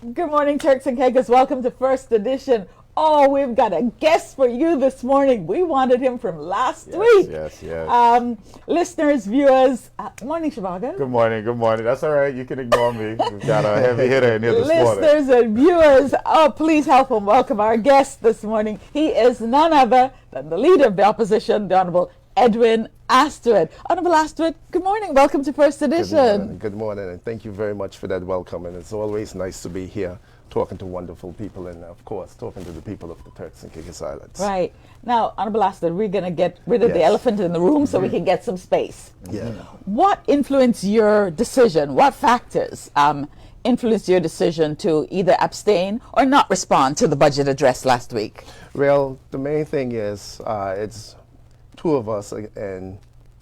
Good morning, Turks and Caicos. Welcome to First Edition. Oh, we've got a guest for you this morning. We wanted him from last week. Yes. Listeners, viewers, morning, Shivago. Good morning. That's all right. You can ignore me. We've got a heavy hitter in here this morning. Listeners and viewers, please help him welcome our guest this morning. He is none other than the leader of the opposition, the Honorable Edwin Astwood. Honorable Astwood, good morning. Welcome to First Edition. Good morning, and thank you very much for that welcome. And it's always nice to be here talking to wonderful people and, of course, talking to the people of the Turks and Caicos Islands. Right. Now, Honorable Astwood, we're going to get rid of the elephant in the room so we can get some space. Yeah. What influenced your decision? What factors influenced your decision to either abstain or not respond to the budget address last week? Well, the main thing is it's two of us and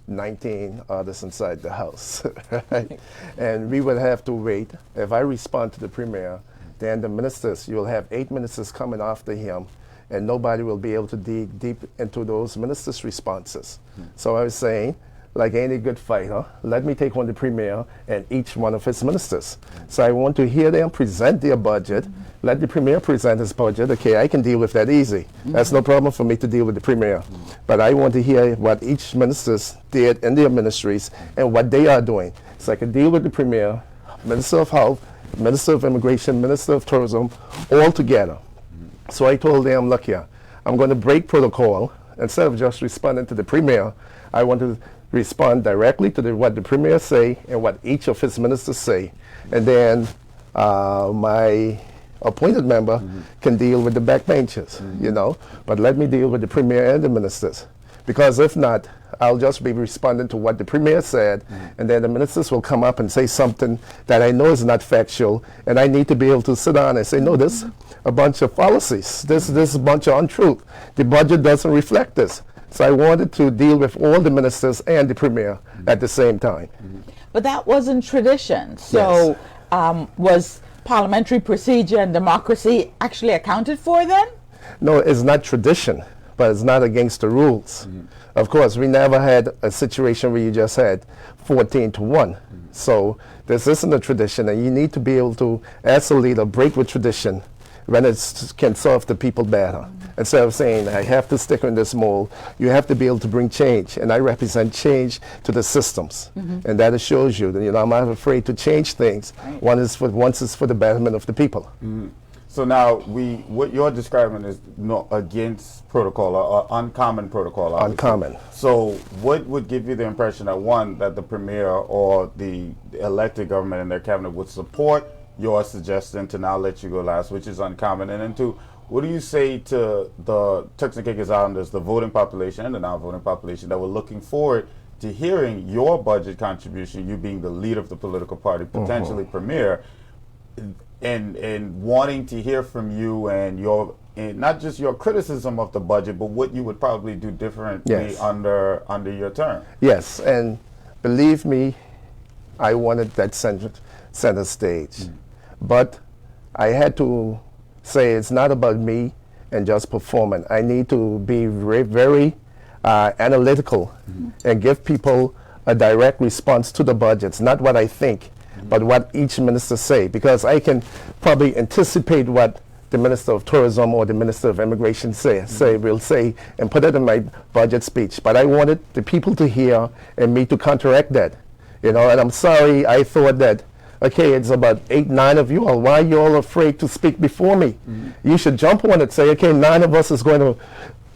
19 others inside the house, right? And we would have to wait. If I respond to the Premier, then the ministers, you'll have 8 ministers coming after him, and nobody will be able to dig deep into those ministers' responses. So I was saying, like any good fighter, let me take on the Premier and each one of his ministers. So I want to hear them present their budget. Let the Premier present his budget. Okay, I can deal with that easy. That's no problem for me to deal with the Premier. But I want to hear what each ministers did in their ministries and what they are doing. So I can deal with the Premier, Minister of Health, Minister of Immigration, Minister of Tourism, all together. So I told them, look here, I'm going to break protocol. Instead of just responding to the Premier, I want to respond directly to what the Premier say and what each of his ministers say. And then my appointed member can deal with the backbenchers, you know. But let me deal with the Premier and the ministers. Because if not, I'll just be responding to what the Premier said, and then the ministers will come up and say something that I know is not factual, and I need to be able to sit down and say, no, this is a bunch of fallacies. This is a bunch of untruth. The budget doesn't reflect this. So I wanted to deal with all the ministers and the Premier at the same time. But that wasn't tradition. So was parliamentary procedure and democracy actually accounted for then? No, it's not tradition, but it's not against the rules. Of course, we never had a situation where you just had 14-1. So this isn't a tradition, and you need to be able to, as a leader, break with tradition when it can serve the people better. Instead of saying, I have to stick in this mold, you have to be able to bring change. And I represent change to the systems. And that assures you that, you know, I'm not afraid to change things. Once it's for the betterment of the people. So now, what you're describing is against protocol or uncommon protocol. Obviously. Uncommon. So what would give you the impression that, one, that the Premier or the elected government and their cabinet would support your suggestion to now let you go last, which is uncommon, and then two, what do you say to the Turks and Caicos Islanders, the voting population and the non-voting population, that were looking forward to hearing your budget contribution, you being the leader of the political party, potentially Premier, and wanting to hear from you and not just your criticism of the budget, but what you would probably do differently under your term? Yes, and believe me, I wanted that center stage. But I had to say it's not about me and just performing. I need to be very analytical and give people a direct response to the budgets, not what I think, but what each minister say, because I can probably anticipate what the Minister of Tourism or the Minister of Immigration will say and put it in my budget speech. But I wanted the people to hear and me to counteract that, you know. And I'm sorry, I thought that, okay, it's about 8, 9 of you all. Why are you all afraid to speak before me? You should jump on it, say, okay, 9 of us is going to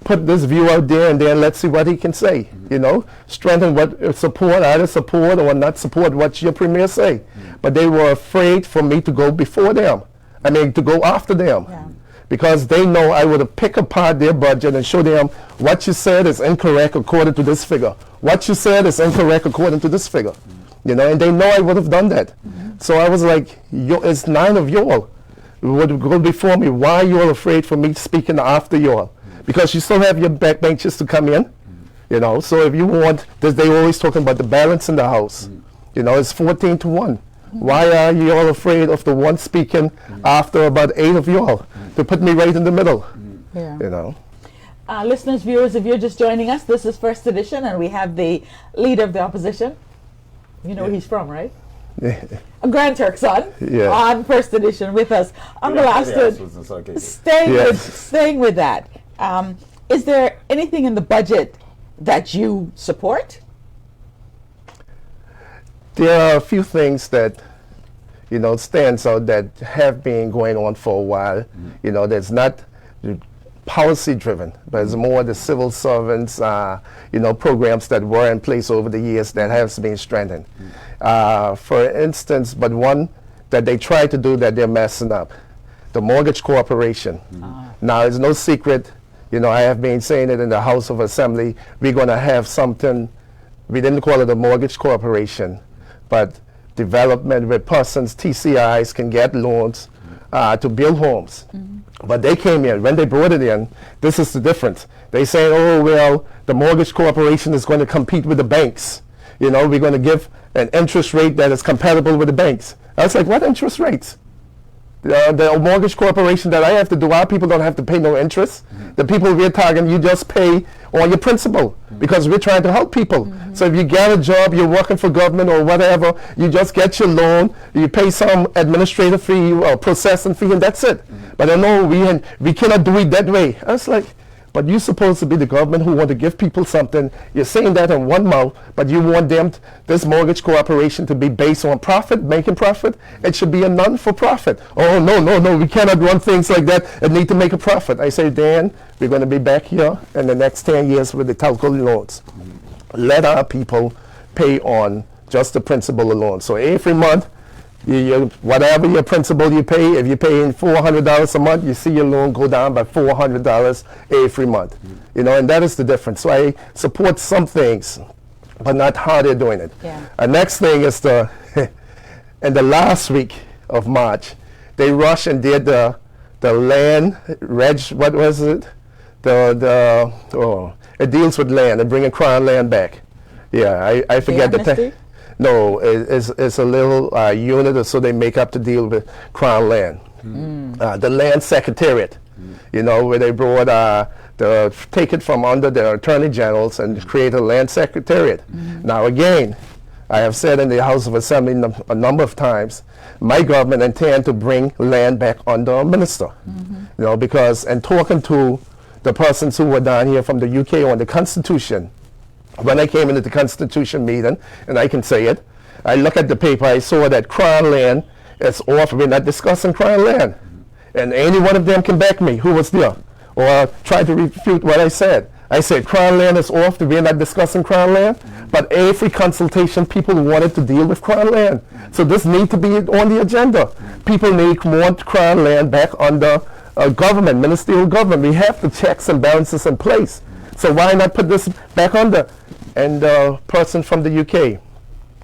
put this view out there, and then let's see what he can say. You know, strengthen what support, either support or not support what your Premier say. But they were afraid for me to go before them. I mean, to go after them. Because they know I would have picked apart their budget and show them what you said is incorrect according to this figure. What you said is incorrect according to this figure. You know, and they know I would have done that. So I was like, it's 9 of y'all would go before me. Why are you all afraid for me speaking after y'all? Because you still have your backbenchers to come in. You know, so if you want, they always talking about the balance in the house. You know, it's 14-1. Why are you all afraid of the one speaking after about 8 of y'all to put me right in the middle? You know. Listeners, viewers, if you're just joining us, this is First Edition, and we have the leader of the opposition. You know where he's from, right? Grand Turk's on First Edition with us. Honorable Astrid, staying with that, is there anything in the budget that you support? There are a few things that, stands out that have been going on for a while. There's not policy driven, but it's more the civil servants, programs that were in place over the years that has been strengthened. For instance, but one that they try to do that they're messing up, the Mortgage Corporation. Now, it's no secret, I have been saying it in the House of Assembly, we're going to have something, we didn't call it a Mortgage Corporation, but development where persons, TCIs, can get loans to build homes. But they came in, when they brought it in, this is the difference. They say, oh, well, the Mortgage Corporation is going to compete with the banks. We're going to give an interest rate that is compatible with the banks. I was like, what interest rates? The Mortgage Corporation that I have to do, our people don't have to pay no interest. The people we're targeting, you just pay on your principal because we're trying to help people. So if you get a job, you're working for government or whatever, you just get your loan, you pay some administrative fee or processing fee, and that's it. But I know we cannot do it that way. I was like, but you're supposed to be the government who want to give people something. You're saying that in one mouth, but you want this Mortgage Corporation to be based on profit, making profit. It should be a non-for-profit. Oh, no, we cannot run things like that and need to make a profit. I say, Dan, we're going to be back here in the next 10 years with the telco loans. Let our people pay on just the principal alone. So every month, whatever your principal you pay, if you're paying $400 a month, you see your loan go down by $400 every month. And that is the difference. So I support some things, but not how they're doing it. The next thing is in the last week of March, they rushed and did the land what was it? It deals with land and bringing Crown land back. I forget the term. No, it's a little unit, so they make up to deal with Crown land. The Land Secretariat, where they brought take it from under the Attorney Generals and create a Land Secretariat. Now again, I have said in the House of Assembly a number of times, my government intend to bring land back under a minister. Because in talking to the persons who were down here from the UK on the Constitution, when I came into the Constitution meeting, and I can say it, I look at the paper, I saw that Crown land is off. We're not discussing Crown land. And any one of them can back me who was there or try to refute what I said. I said Crown land is off. We're not discussing Crown land. But every consultation, people wanted to deal with Crown land. So this needs to be on the agenda. People want Crown land back under government, ministerial government. We have the checks and balances in place. So why not put this back under? And the person from the UK,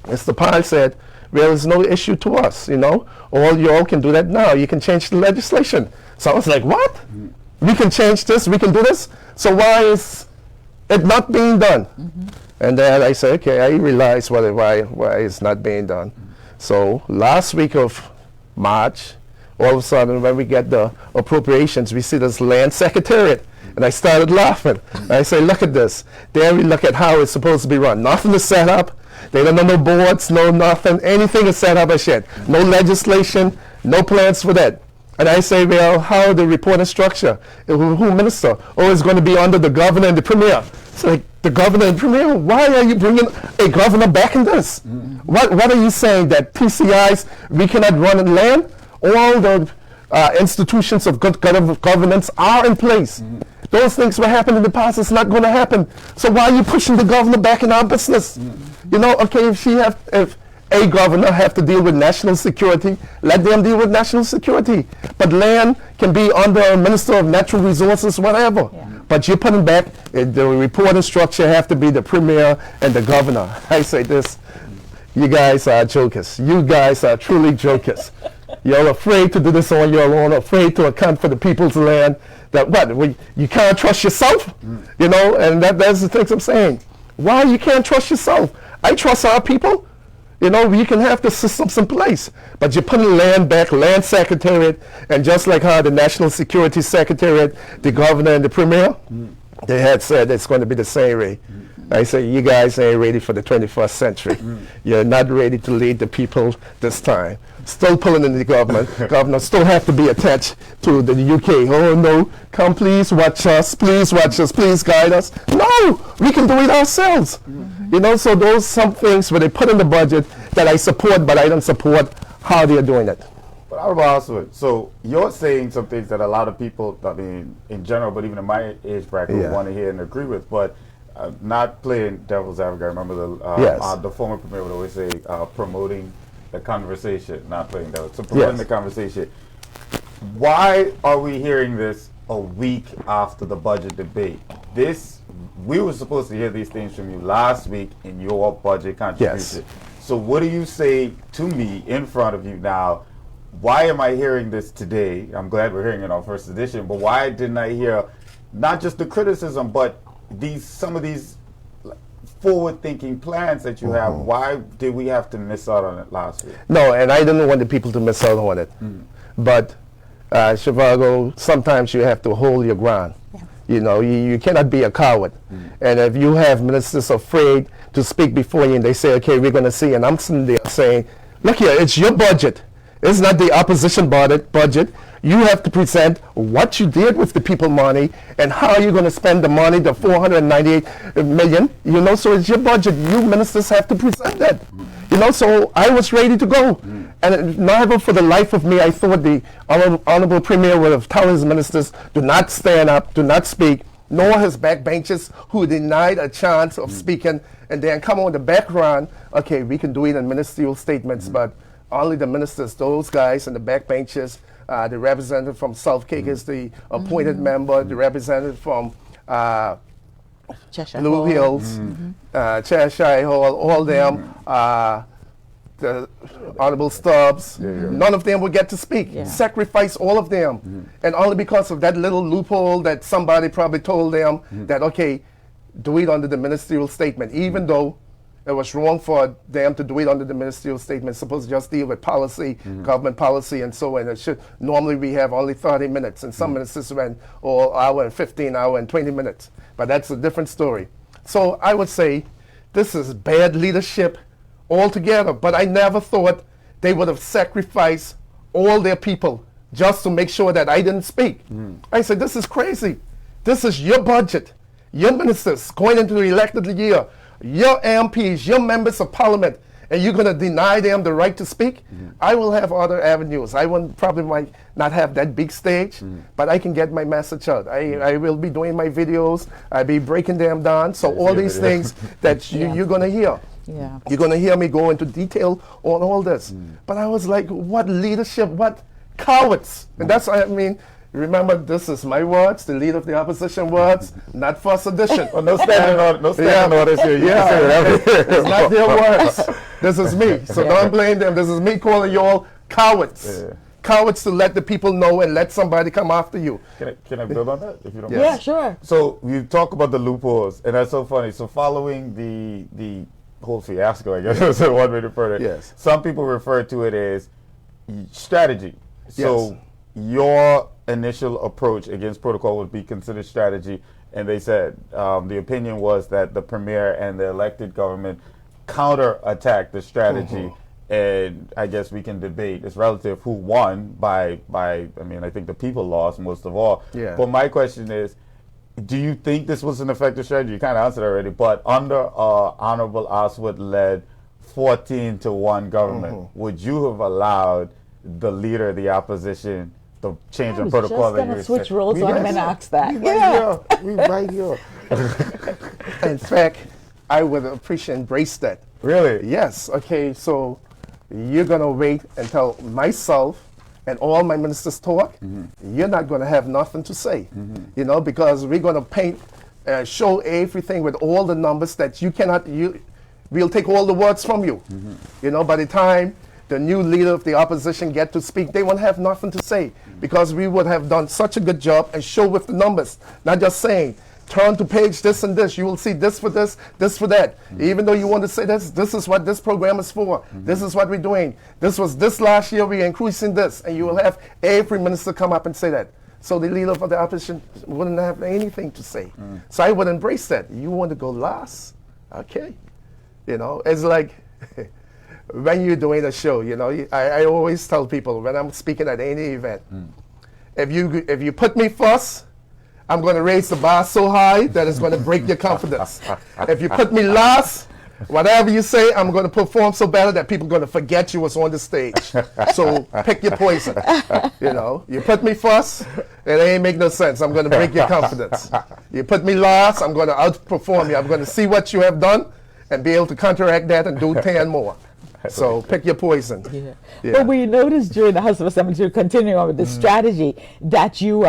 Mr. Pyle, said, well, it's no issue to us, All you all can do that now. You can change the legislation. So I was like, what? We can change this? We can do this? So why is it not being done? And then I said, okay, I realized why it's not being done. So last week of March, all of a sudden, when we get the appropriations, we see this Land Secretariat. And I started laughing. I say, look at this. There we look at how it's supposed to be run. Nothing is set up. They don't know no boards, no nothing. Anything is set up as yet. No legislation, no plans for that. And I say, well, how the reporting structure? Who minister? Oh, it's going to be under the governor and the premier. It's like, the governor and premier? Why are you bringing a governor back in this? What are you saying, that TCIs, we cannot run in land? All the institutions of good governance are in place. Those things were happening in the past. It's not going to happen. So why are you pushing the governor back in our business? Okay, if a governor have to deal with national security, let them deal with national security. But land can be under a minister of natural resources, whatever. But you're putting back, the reporting structure have to be the premier and the governor. I say this, you guys are jokers. You guys are truly jokers. You're afraid to do this on your own, afraid to account for the people's land. You can't trust yourself, and that's the things I'm saying. Why you can't trust yourself? I trust our people. We can have the systems in place, but you're putting land back, Land Secretariat, and just like how the National Security Secretariat, the governor and the premier, they had said it's going to be the same way. I say, you guys ain't ready for the 21st century. You're not ready to lead the people this time. Still pulling in the government. Governor still have to be attached to the UK. Oh no, come please watch us, please guide us. No, we can do it ourselves. You know, so those some things where they put in the budget that I support, but I don't support how they're doing it. But Honorable Oswald, so you're saying some things that a lot of people, I mean, in general, but even in my age bracket, Yeah. want to hear and agree with. But not playing devil's advocate. I remember the former premier would always say, promoting the conversation, not playing devil's. So promoting the conversation. Why are we hearing this a week after the budget debate? We were supposed to hear these things from you last week in your budget contribution. So what do you say to me in front of you now? Why am I hearing this today? I'm glad we're hearing it on First Edition, but why didn't I hear not just the criticism, but some of these forward-thinking plans that you have? Why did we have to miss out on it last week? No, and I didn't want the people to miss out on it. But Chicago, sometimes you have to hold your ground. You know, you cannot be a coward. And if you have ministers afraid to speak before you and they say, okay, we're going to see, and I'm sitting there saying, look here, it's your budget. It's not the opposition budget. You have to present what you did with the people money and how you're going to spend the money, the 498 million. You know, so it's your budget. You ministers have to present that. You know, so I was ready to go. And never for the life of me, I thought the Honorable Premier would have told his ministers, do not stand up, do not speak, nor his backbenchers who denied a chance of speaking, and then come on the background, okay, we can do it in ministerial statements, but only the ministers, those guys in the backbenches, the representative from South Cape is the appointed member, the representative from Cheshire Blue Hall. Hills, Cheshire Hall, all them, the Honorable Stubbs, none of them would get to speak. Sacrifice all of them. And only because of that little loophole that somebody probably told them that, okay, do it under the ministerial statement, even though it was wrong for them to do it under the ministerial statement. It's supposed to just deal with policy, government policy, and so on. It should normally we have only 30 minutes, and some ministers went all hour and 15 hour and 20 minutes. But that's a different story. So I would say this is bad leadership altogether. But I never thought they would have sacrificed all their people just to make sure that I didn't speak. I said, this is crazy. This is your budget. Your ministers going into the elected year, your MPs, your members of parliament, and you're going to deny them the right to speak? I will have other avenues. I won't probably might not have that big stage, but I can get my message out. I will be doing my videos. I'll be breaking them down. So all these things that you're going to hear. You're going to hear me go into detail on all this. But I was like, what leadership, what cowards. And that's what I mean. Remember, this is my words, the leader of the opposition words, not First Edition. Well, no standing orders here. It's not their words. This is me. So don't blame them. This is me calling you all cowards. Cowards to let the people know and let somebody come after you. Can I build on that, if you don't mind? Yeah, sure. So you talk about the loopholes, and that's so funny. So following the whole fiasco, I guess is one way to put it. Some people refer to it as strategy. So your initial approach against protocol would be considered strategy, and they said the opinion was that the premier and the elected government counterattacked the strategy, and I guess we can debate it's relative who won by I mean, I think the people lost most of all. But my question is, do you think this was an effective strategy? You kind of answered already, but under Honorable Oswald-led 14-1 government, would you have allowed the leader of the opposition the change in protocol? I was just going to switch roles on him and ask that. We right here. In fact, I would embrace that. Really? Yes. Okay, so you're going to wait until myself and all my ministers talk. You're not going to have nothing to say, you know, because we're going to paint, show everything with all the numbers that you cannot, we'll take all the words from you. You know, by the time the new leader of the opposition get to speak, they won't have nothing to say, because we would have done such a good job and show with the numbers, not just saying, turn to page this and this, you will see this for this for that. Even though you want to say this is what this program is for, this is what we're doing, this was this last year, we're increasing this, and you will have every minister come up and say that. So the leader of the opposition wouldn't have anything to say. So I would embrace that. You want to go last? Okay. You know, it's like when you're doing a show, you know, I always tell people when I'm speaking at any event, if you put me first, I'm going to raise the bar so high that it's going to break your confidence. If you put me last, whatever you say, I'm going to perform so better that people are going to forget you was on the stage. So pick your poison. You know, you put me first, it ain't make no sense. I'm going to break your confidence. You put me last, I'm going to outperform you. I'm going to see what you have done and be able to counteract that and do 10 more. So pick your poison. Yeah. Yeah. But we noticed during the House of Assembly, continuing on with the strategy, that you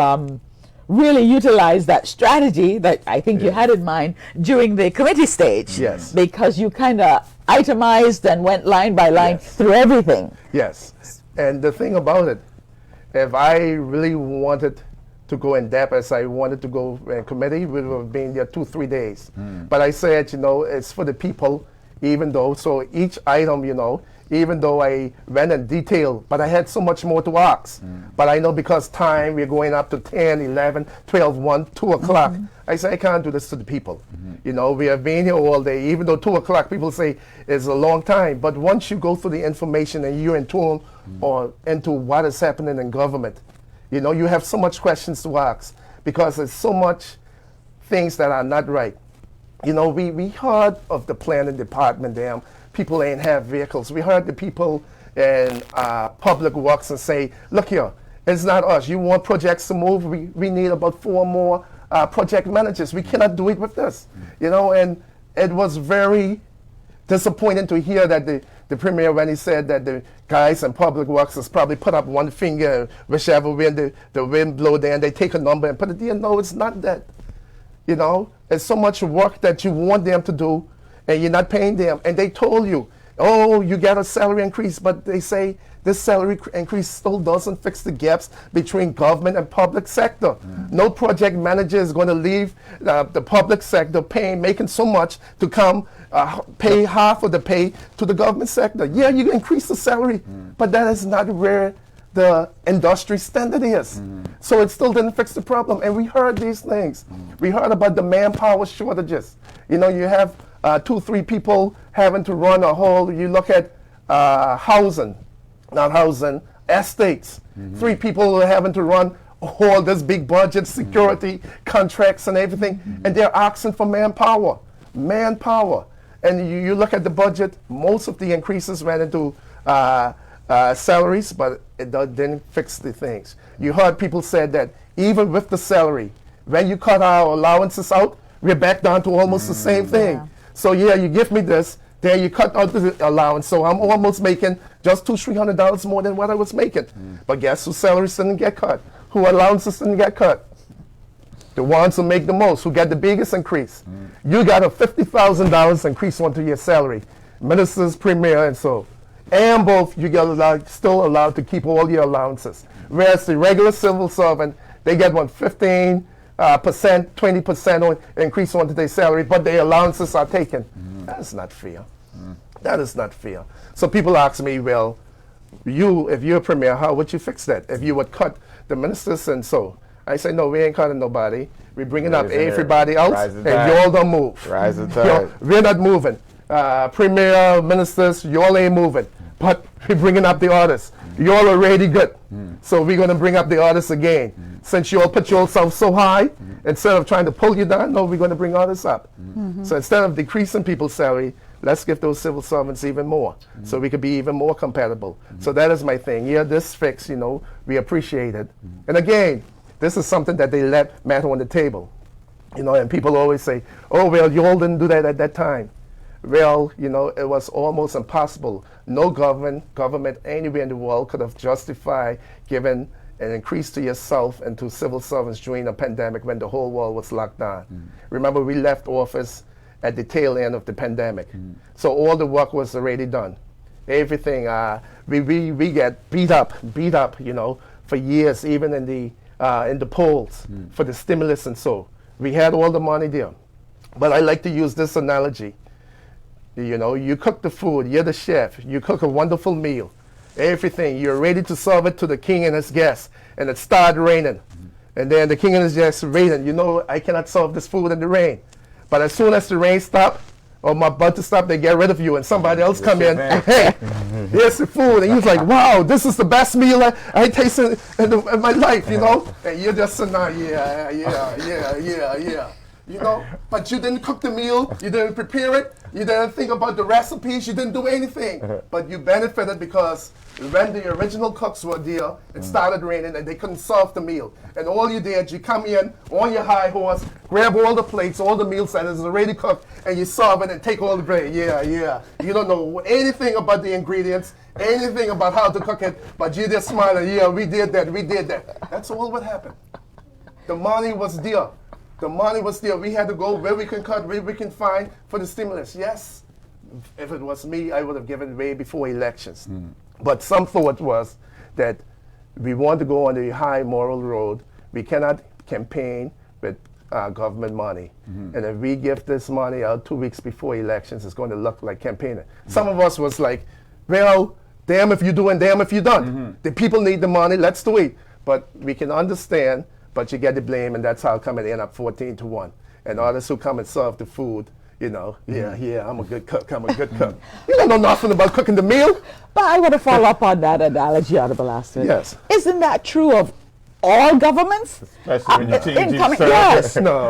really utilized that strategy that I think you had in mind during the committee stage. Yes. Because you kind of itemized and went line by line through everything. Yes. And the thing about it, if I really wanted to go in depth as I wanted to go in committee, we would have been there 2-3 days. But I said, you know, it's for the people, even though, so each item, you know, even though I went in detail, but I had so much more to ask. But I know because time, we're going up to 10, 11, 12, 1, 2 o'clock. I say, I can't do this to the people. You know, we have been here all day, even though 2 o'clock, people say it's a long time. But once you go through the information and you're in tune or into what is happening in government, you know, you have so much questions to ask because there's so much things that are not right. You know, we heard of the planning department, damn, people ain't have vehicles. We heard the people in public works and say, look here, it's not us. You want projects to move? We need about 4 more project managers. We cannot do it with this. You know, and it was very disappointing to hear that the premier, when he said that the guys in public works has probably put up one finger, whichever way the wind blow there, and they take a number and put it there. No, it's not that. You know, it's so much work that you want them to do, and you're not paying them. And they told you, oh, you get a salary increase, but they say this salary increase still doesn't fix the gaps between government and public sector. No project manager is going to leave the public sector making so much to come pay half of the pay to the government sector. Yeah, you increase the salary, but that is not where the industry standard is. So it still didn't fix the problem. And we heard these things. We heard about the manpower shortages. You know, you have 2-3 people having to run a whole, you look at estates. 3 people are having to run all this big budget, security, contracts and everything. And they're asking for manpower. And you look at the budget, most of the increases went into salaries, but it didn't fix the things. You heard people said that even with the salary, when you cut our allowances out, we're back down to almost the same thing. Yeah. So yeah, you give me this, then you cut out the allowance, so I'm almost making just $200-300 more than what I was making. But guess whose salaries didn't get cut? Who allowances didn't get cut? The ones who make the most, who get the biggest increase. You got a $50,000 increase onto your salary, ministers, premier, and so. And both, you get still allowed to keep all your allowances. Whereas the regular civil servant, they get 15%, 20% on increase onto their salary, but their allowances are taken. That is not fair. That is not fair. So people ask me, well, if you're a premier, how would you fix that? If you would cut the ministers and so. I say, no, we ain't cutting nobody. We're bringing up everybody else, and you all don't move. Rise and tide. We're not moving. Premier, ministers, you all ain't moving. But we're bringing up the others. You all already good. So we're going to bring up the others again. Since you all put yourself so high, instead of trying to pull you down, no, we're going to bring others up. So instead of decreasing people's salary, let's give those civil servants even more, so we could be even more compatible. So that is my thing. Yeah, this fix, you know, we appreciate it. And again, this is something that they let matter on the table. You know, and people always say, oh, well, you all didn't do that at that time. Well, you know, it was almost impossible. No government anywhere in the world could have justified giving an increase to yourself and to civil servants during a pandemic when the whole world was locked down. Remember, we left office at the tail end of the pandemic. So all the work was already done. Everything, we get beat up, you know, for years, even in the polls for the stimulus and so. We had all the money there. But I like to use this analogy. You know, you cook the food, you're the chef, you cook a wonderful meal, everything, you're ready to serve it to the king and his guests, and it started raining. And then the king and his guests raining, you know, I cannot serve this food in the rain. But as soon as the rain stopped, or my butter stop, they get rid of you, and somebody else come in. man. Hey, here's the food, and you're like, wow, this is the best meal I tasted in my life, you know. And you're just sitting there, yeah. You know, but you didn't cook the meal, you didn't prepare it, you didn't think about the recipes, you didn't do anything. But you benefited because when the original cooks were there, it started raining and they couldn't serve the meal. And all you did, you come in on your high horse, grab all the plates, all the meals that is already cooked, and you serve it and take all the bread. Yeah. You don't know anything about the ingredients, anything about how to cook it, but you just smiling, yeah, we did that. That's all what happened. The money was there. The money was there. We had to go where we can cut, where we can find for the stimulus. Yes, if it was me, I would have given way before elections. But some thought was that we want to go on the high moral road. We cannot campaign with government money. And if we give this money out 2 weeks before elections, it's going to look like campaigning. Some of us was like, well, damn if you do and damn if you don't. The people need the money, let's do it. But we can understand, but you get the blame, and that's how come it end up 14-1. And others who come and serve the food, you know, yeah, I'm a good cook. You don't know nothing about cooking the meal. But I want to follow up on that analogy, Honorable Astrid. Yes. Isn't that true of all governments? Especially when you change Incoming, each yes. No.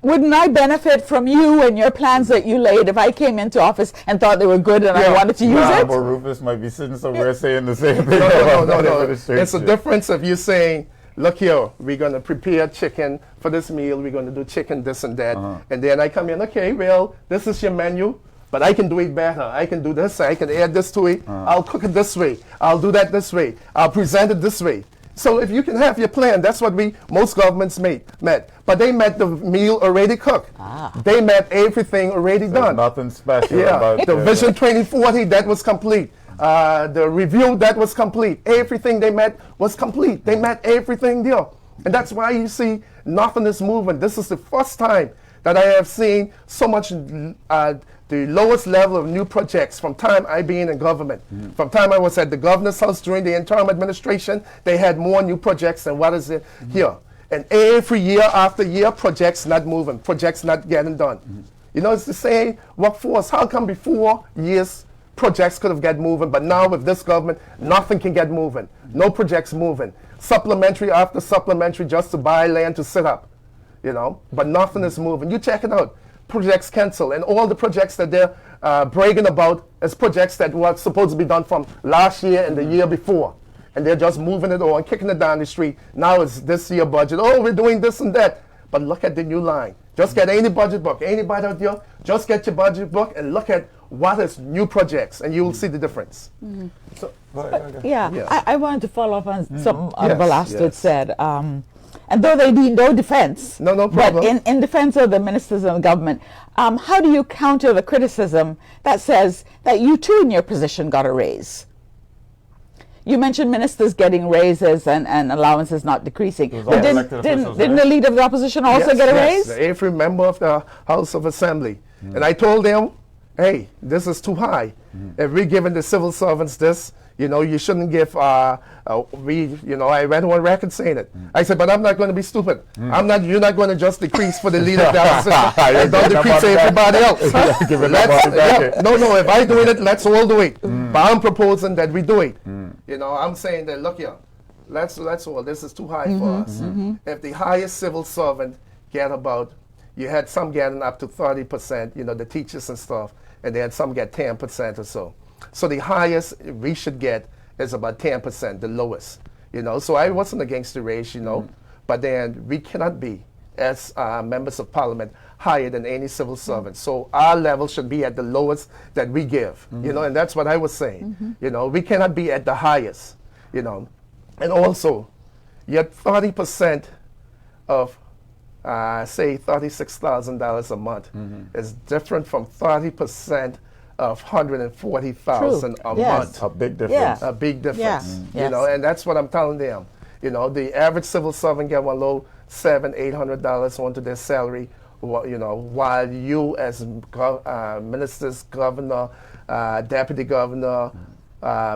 Wouldn't I benefit from you and your plans that you laid if I came into office and thought they were good and I wanted to use it? But Rufus might be sitting somewhere saying the same thing. No. It's a difference of you saying, look here, we're going to prepare chicken for this meal. We're going to do chicken, this and that. And then I come in, okay, well, this is your menu, but I can do it better. I can do this. I can add this to it. I'll cook it this way. I'll do that this way. I'll present it this way. So if you can have your plan, that's what most governments met. But they met the meal already cooked. They met everything already done. Nothing special about the Vision 2040, that was complete. The review, that was complete. Everything they met was complete. They met everything there. And that's why you see nothing is moving. This is the first time that I have seen so much the lowest level of new projects from time I been in government. From time I was at the governor's house during the interim administration, they had more new projects than what is it here. And every year after year, projects not moving, projects not getting done. You know, it's the same workforce. How come before years projects could have get moving, but now with this government, nothing can get moving. No projects moving. Supplementary after supplementary just to buy land to sit up, you know, but nothing is moving. You check it out. Projects cancel, and all the projects that they're bragging about is projects that were supposed to be done from last year and the year before. And they're just moving it on, kicking it down the street. Now it's this year budget. Oh, we're doing this and that. But look at the new line. Just get any budget book. Anybody out there, just get your budget book and look at what is new projects, and you will see the difference. So, I wanted to follow up on something Honorable Astrid said. And though they need no defense, no problem. But in defense of the ministers and the government, how do you counter the criticism that says that you too in your position got a raise? You mentioned ministers getting raises and allowances not decreasing. But didn't the leader of the opposition also get a raise? Every member of the House of Assembly. And I told them, hey, this is too high. If we're giving the civil servants this, you know, you shouldn't give, I went on record saying it. I said, but I'm not going to be stupid. You're not going to just decrease for the leader of the House and don't decrease for everybody else. No, if I'm doing it, let's all do it. But I'm proposing that we do it. You know, I'm saying that, look here, let's all, this is too high for us. If the highest civil servant get about, you had some getting up to 30%, you know, the teachers and stuff, and then some get 10% or so. So the highest we should get is about 10%, the lowest, you know. So I wasn't against the raise, you know, but then we cannot be, as members of parliament, higher than any civil servant. So our level should be at the lowest that we give, you know, and that's what I was saying. You know, we cannot be at the highest, you know. And also, yet 30% of, say, $36,000 a month is different from 30% of $140,000 a month. A big difference. A big difference. You know, and that's what I'm telling them. You know, the average civil servant get one low $700-800 onto their salary. You know, while you as ministers, governor, deputy governor,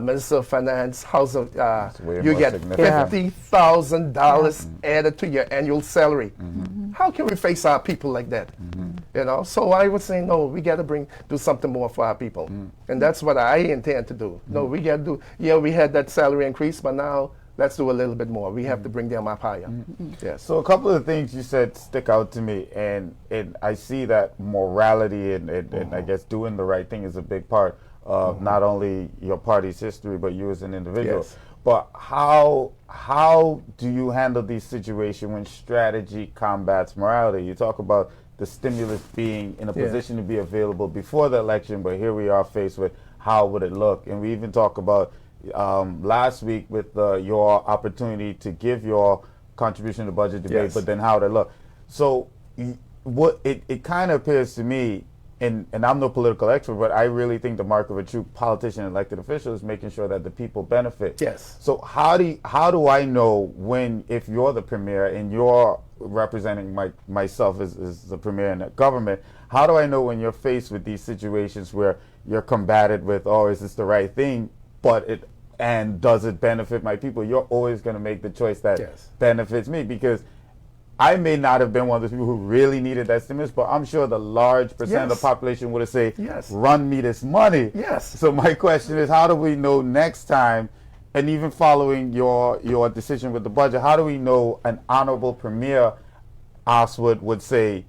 Minister of Finance, House of, you get $50,000 added to your annual salary. How can we face our people like that? You know, so I would say, no, we got to do something more for our people. And that's what I intend to do. No, we got to do, yeah, we had that salary increase, but now let's do a little bit more. We have to bring them up higher. Yes. So a couple of things you said stick out to me, and I see that morality and I guess doing the right thing is a big part of not only your party's history, but you as an individual. Yes. But how do you handle these situations when strategy combats morality? You talk about the stimulus being in a position to be available before the election, but here we are faced with how would it look? And we even talk about last week with your opportunity to give your contribution to budget debate, but then how would it look? So what it kind of appears to me, and I'm no political expert, but I really think the mark of a true politician and elected official is making sure that the people benefit. Yes. So how do I know when, if you're the premier and you're representing myself as the premier in the government, how do I know when you're faced with these situations where you're combated with, oh, is this the right thing, and does it benefit my people? You're always going to make the choice that benefits me, because I may not have been one of those people who really needed that stimulus, but I'm sure the large percent of the population would have said, run me this money. Yes. So my question is, how do we know next time, and even following your decision with the budget, how do we know an honorable Premier Oswald would say,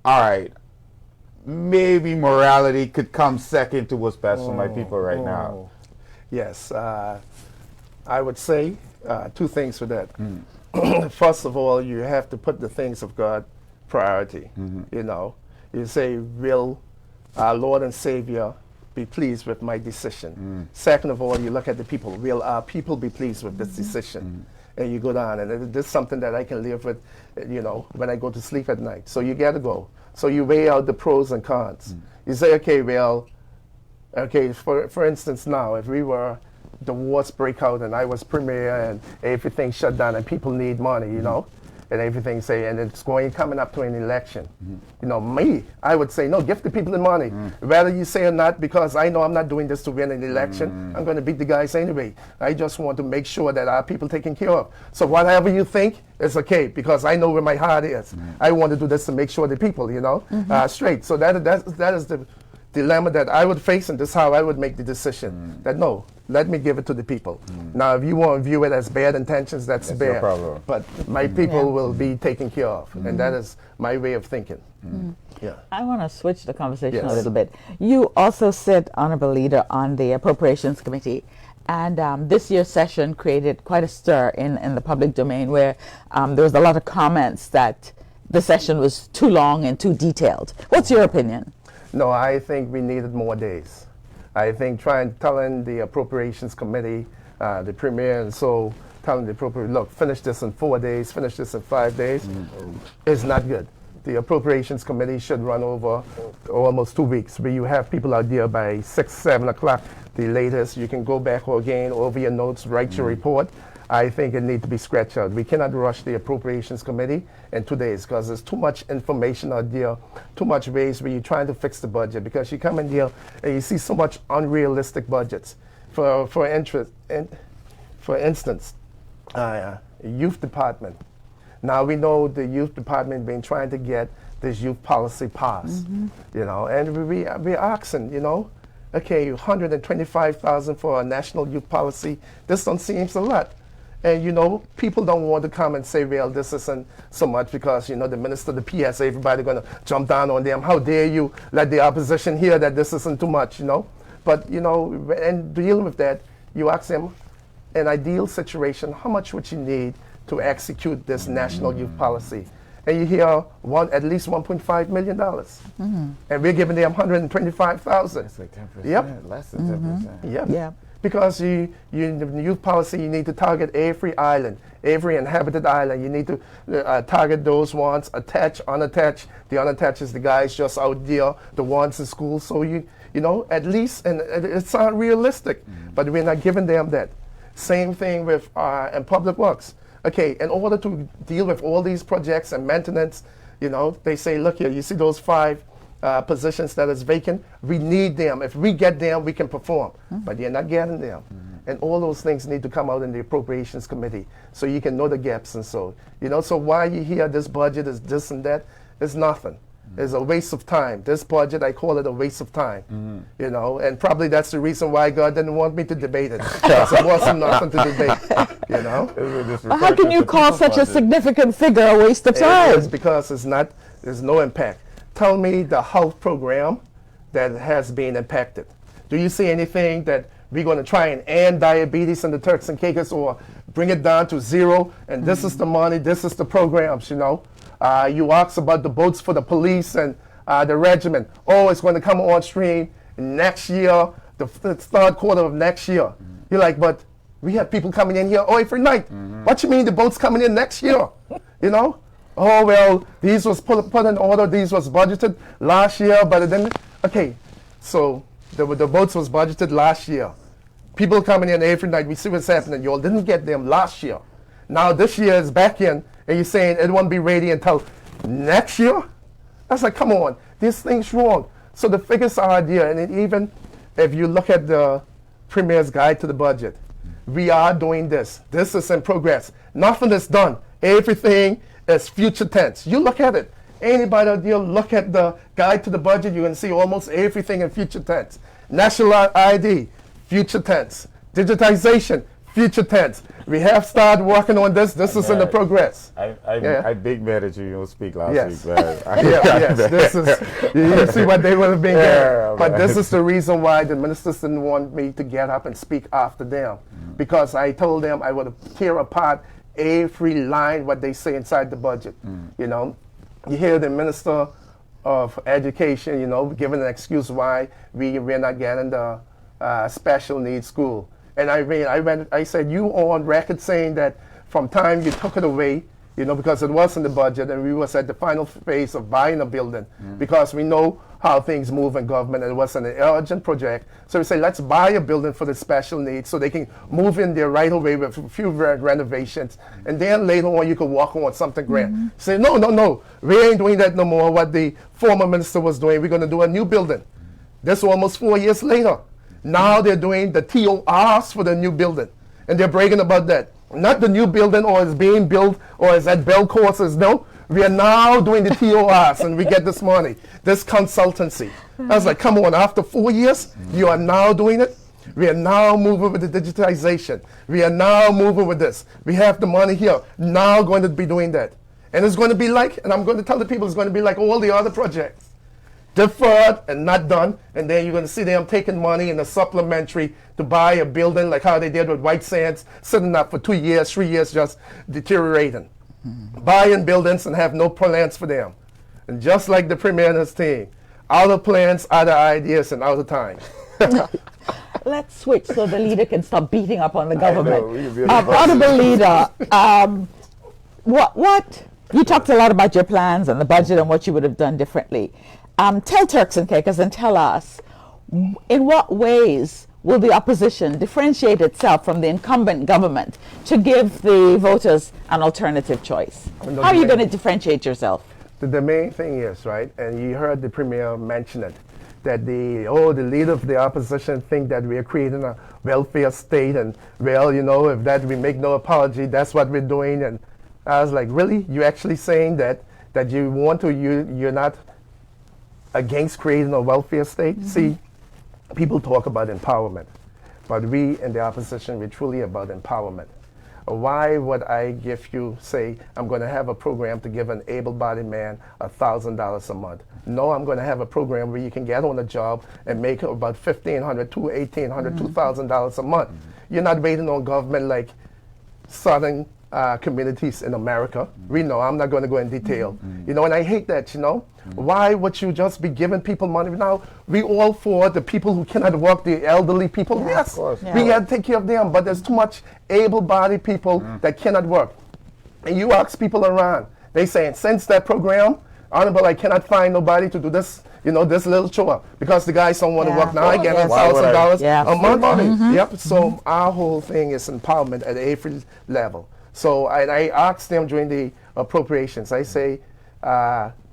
all right, maybe morality could come second to what's best for my people right now? Yes. I would say two things for that. First of all, you have to put the things of God priority. You know, you say, will our Lord and Savior be pleased with my decision? Second of all, you look at the people. Will our people be pleased with this decision? And you go down, and this is something that I can live with, you know, when I go to sleep at night. So you got to go. So you weigh out the pros and cons. You say, okay, well, for instance, now, if the wars break out and I was premier and everything shut down and people need money, you know, and everything and it's coming up to an election. You know, I would say, no, give the people the money. Whether you say or not, because I know I'm not doing this to win an election. I'm going to beat the guys anyway. I just want to make sure that our people taken care of. So whatever you think is okay, because I know where my heart is. I want to do this to make sure the people, you know, straight. So that is the dilemma that I would face, and this is how I would make the decision. That no, let me give it to the people. Now, if you want to view it as bad intentions, that's bad. Your problem. But my people will be taken care of, and that is my way of thinking. Yeah. I want to switch the conversation a little bit. You also sit, Honorable Leader, on the Appropriations Committee, and this year's session created quite a stir in the public domain, where there was a lot of comments that the session was too long and too detailed. What's your opinion? No, I think we needed more days. I think telling the Appropriations Committee, the Premier, and so telling the look, finish this in 4 days, finish this in 5 days, is not good. The Appropriations Committee should run over almost 2 weeks, where you have people out there by 6, 7 o'clock, the latest. You can go back again over your notes, write your report. I think it needs to be scratched out. We cannot rush the Appropriations Committee in 2 days, because there's too much information out there, too much ways where you're trying to fix the budget, because you come in here and you see so much unrealistic budgets. For instance, youth department. Now we know the youth department been trying to get this youth policy passed, you know, and we're asking, you know, okay, $125,000 for a national youth policy. This don't seem a lot. And, you know, people don't want to come and say, well, this isn't so much because, you know, the minister, the PS, everybody going to jump down on them. How dare you let the opposition hear that this isn't too much, you know? But, you know, and dealing with that, you ask them, an ideal situation, how much would you need to execute this national youth policy? And you hear at least $1.5 million. And we're giving them $125,000. It's like 10%, Yep. less than 10%. Yep. Because in the youth policy, you need to target every island, every inhabited island. You need to target those ones, attached, unattached. The unattached is the guys just out there, the ones in school. So you know, at least, and it's not realistic, but we're not giving them that. Same thing with in public works. Okay, in order to deal with all these projects and maintenance, you know, they say, look here, you see those 5 positions that is vacant, we need them. If we get them, we can perform. But you're not getting them. And all those things need to come out in the Appropriations Committee so you can know the gaps and so. You know, so why you hear this budget is this and that, it's nothing. It's a waste of time. This budget, I call it a waste of time. You know, and probably that's the reason why God didn't want me to debate it. Because it wasn't nothing to debate. You know. How can you call such a significant figure a waste of time? It's because there's no impact. Tell me the health program that has been impacted. Do you see anything that we're going to try and end diabetes in the Turks and Caicos or bring it down to zero? And this is the money, this is the programs, you know. You asked about the boats for the police and the regiment. Oh, it's going to come on stream next year, the third quarter of next year. You're like, but we have people coming in here every night. What you mean the boat's coming in next year? You know? Oh, well, these was put in order, these was budgeted last year, but then, okay, so the boats was budgeted last year. People coming in every night, we see what's happening. You all didn't get them last year. Now this year is back in, and you're saying it won't be ready until next year? That's like, come on, this thing's wrong. So the figures are there, and even if you look at the Premier's Guide to the Budget, we are doing this. This is in progress. Nothing is done. Everything is future tense. You look at it. Anybody out there look at the Guide to the Budget, you can see almost everything in future tense. National ID, future tense. Digitization, future tense. We have started working on this. This is in the progress. I big mad at you. You don't speak last Yes. week. Man. Yes, this is, you see what they would have been getting. But this is the reason why the ministers didn't want me to get up and speak after them. Because I told them I would tear apart every line what they say inside the budget. You know, you hear the Minister of Education, you know, giving an excuse why we're not getting the special needs school. And I said, you on record saying that from time you took it away, you know, because it was in the budget and we was at the final phase of buying a building because we know how things move in government and it was an urgent project. So we say, let's buy a building for the special needs so they can move in there right away with a few renovations. And then later on you can walk on something grand. Say, no, we ain't doing that no more. What the former minister was doing, we're going to do a new building. That's almost 4 years later. Now they're doing the TORs for the new building. And they're bragging about that. Not the new building or is being built or is at bell courses. No, we are now doing the TORs and we get this money, this consultancy. I was like, come on, after 4 years, you are now doing it? We are now moving with the digitization. We are now moving with this. We have the money here, now going to be doing that. And it's going to be like, and I'm going to tell the people, it's going to be like all the other projects. Deferred and not done, and then you're going to see them taking money in a supplementary to buy a building like how they did with White Sands, sitting up for 2 years, 3 years, just deteriorating. Buying buildings and have no plans for them. And just like the Premier and his team, out of plans, out of ideas, and out of time. Let's switch so the leader can stop beating up on the government. Know, Honorable Leader, what you talked a lot about your plans and the budget and what you would have done differently. Tell Turks and Caicos and tell us, in what ways will the opposition differentiate itself from the incumbent government to give the voters an alternative choice? How are you going to differentiate yourself? The main thing is, right, and you heard the Premier mention it, that the leader of the opposition think that we are creating a welfare state and, well, you know, if that we make no apology, that's what we're doing. And I was like, really? You actually saying that you want to, you're not against creating a welfare state? See, people talk about empowerment, but we in the opposition, we're truly about empowerment. Why would I give you, say, I'm going to have a program to give an able-bodied man $1,000 a month? No, I'm going to have a program where you can get on a job and make about $1,500 to $1,800, $2,000 a month. You're not waiting on government like southern communities in America. We know, I'm not going to go in detail. You know, and I hate that, you know. Why would you just be giving people money? Now, we all for the people who cannot work, the elderly people. Yeah, yes, of course. Yeah. we got to take care of them, but there's too much able-bodied people that cannot work. And you ask people around, they saying, since that program, Honorable, I cannot find nobody to do this, you know, this little chore because the guys don't want to work. Now I get $1,000 a month. Yep. So our whole thing is empowerment at every level. So I asked them during the appropriations, I say,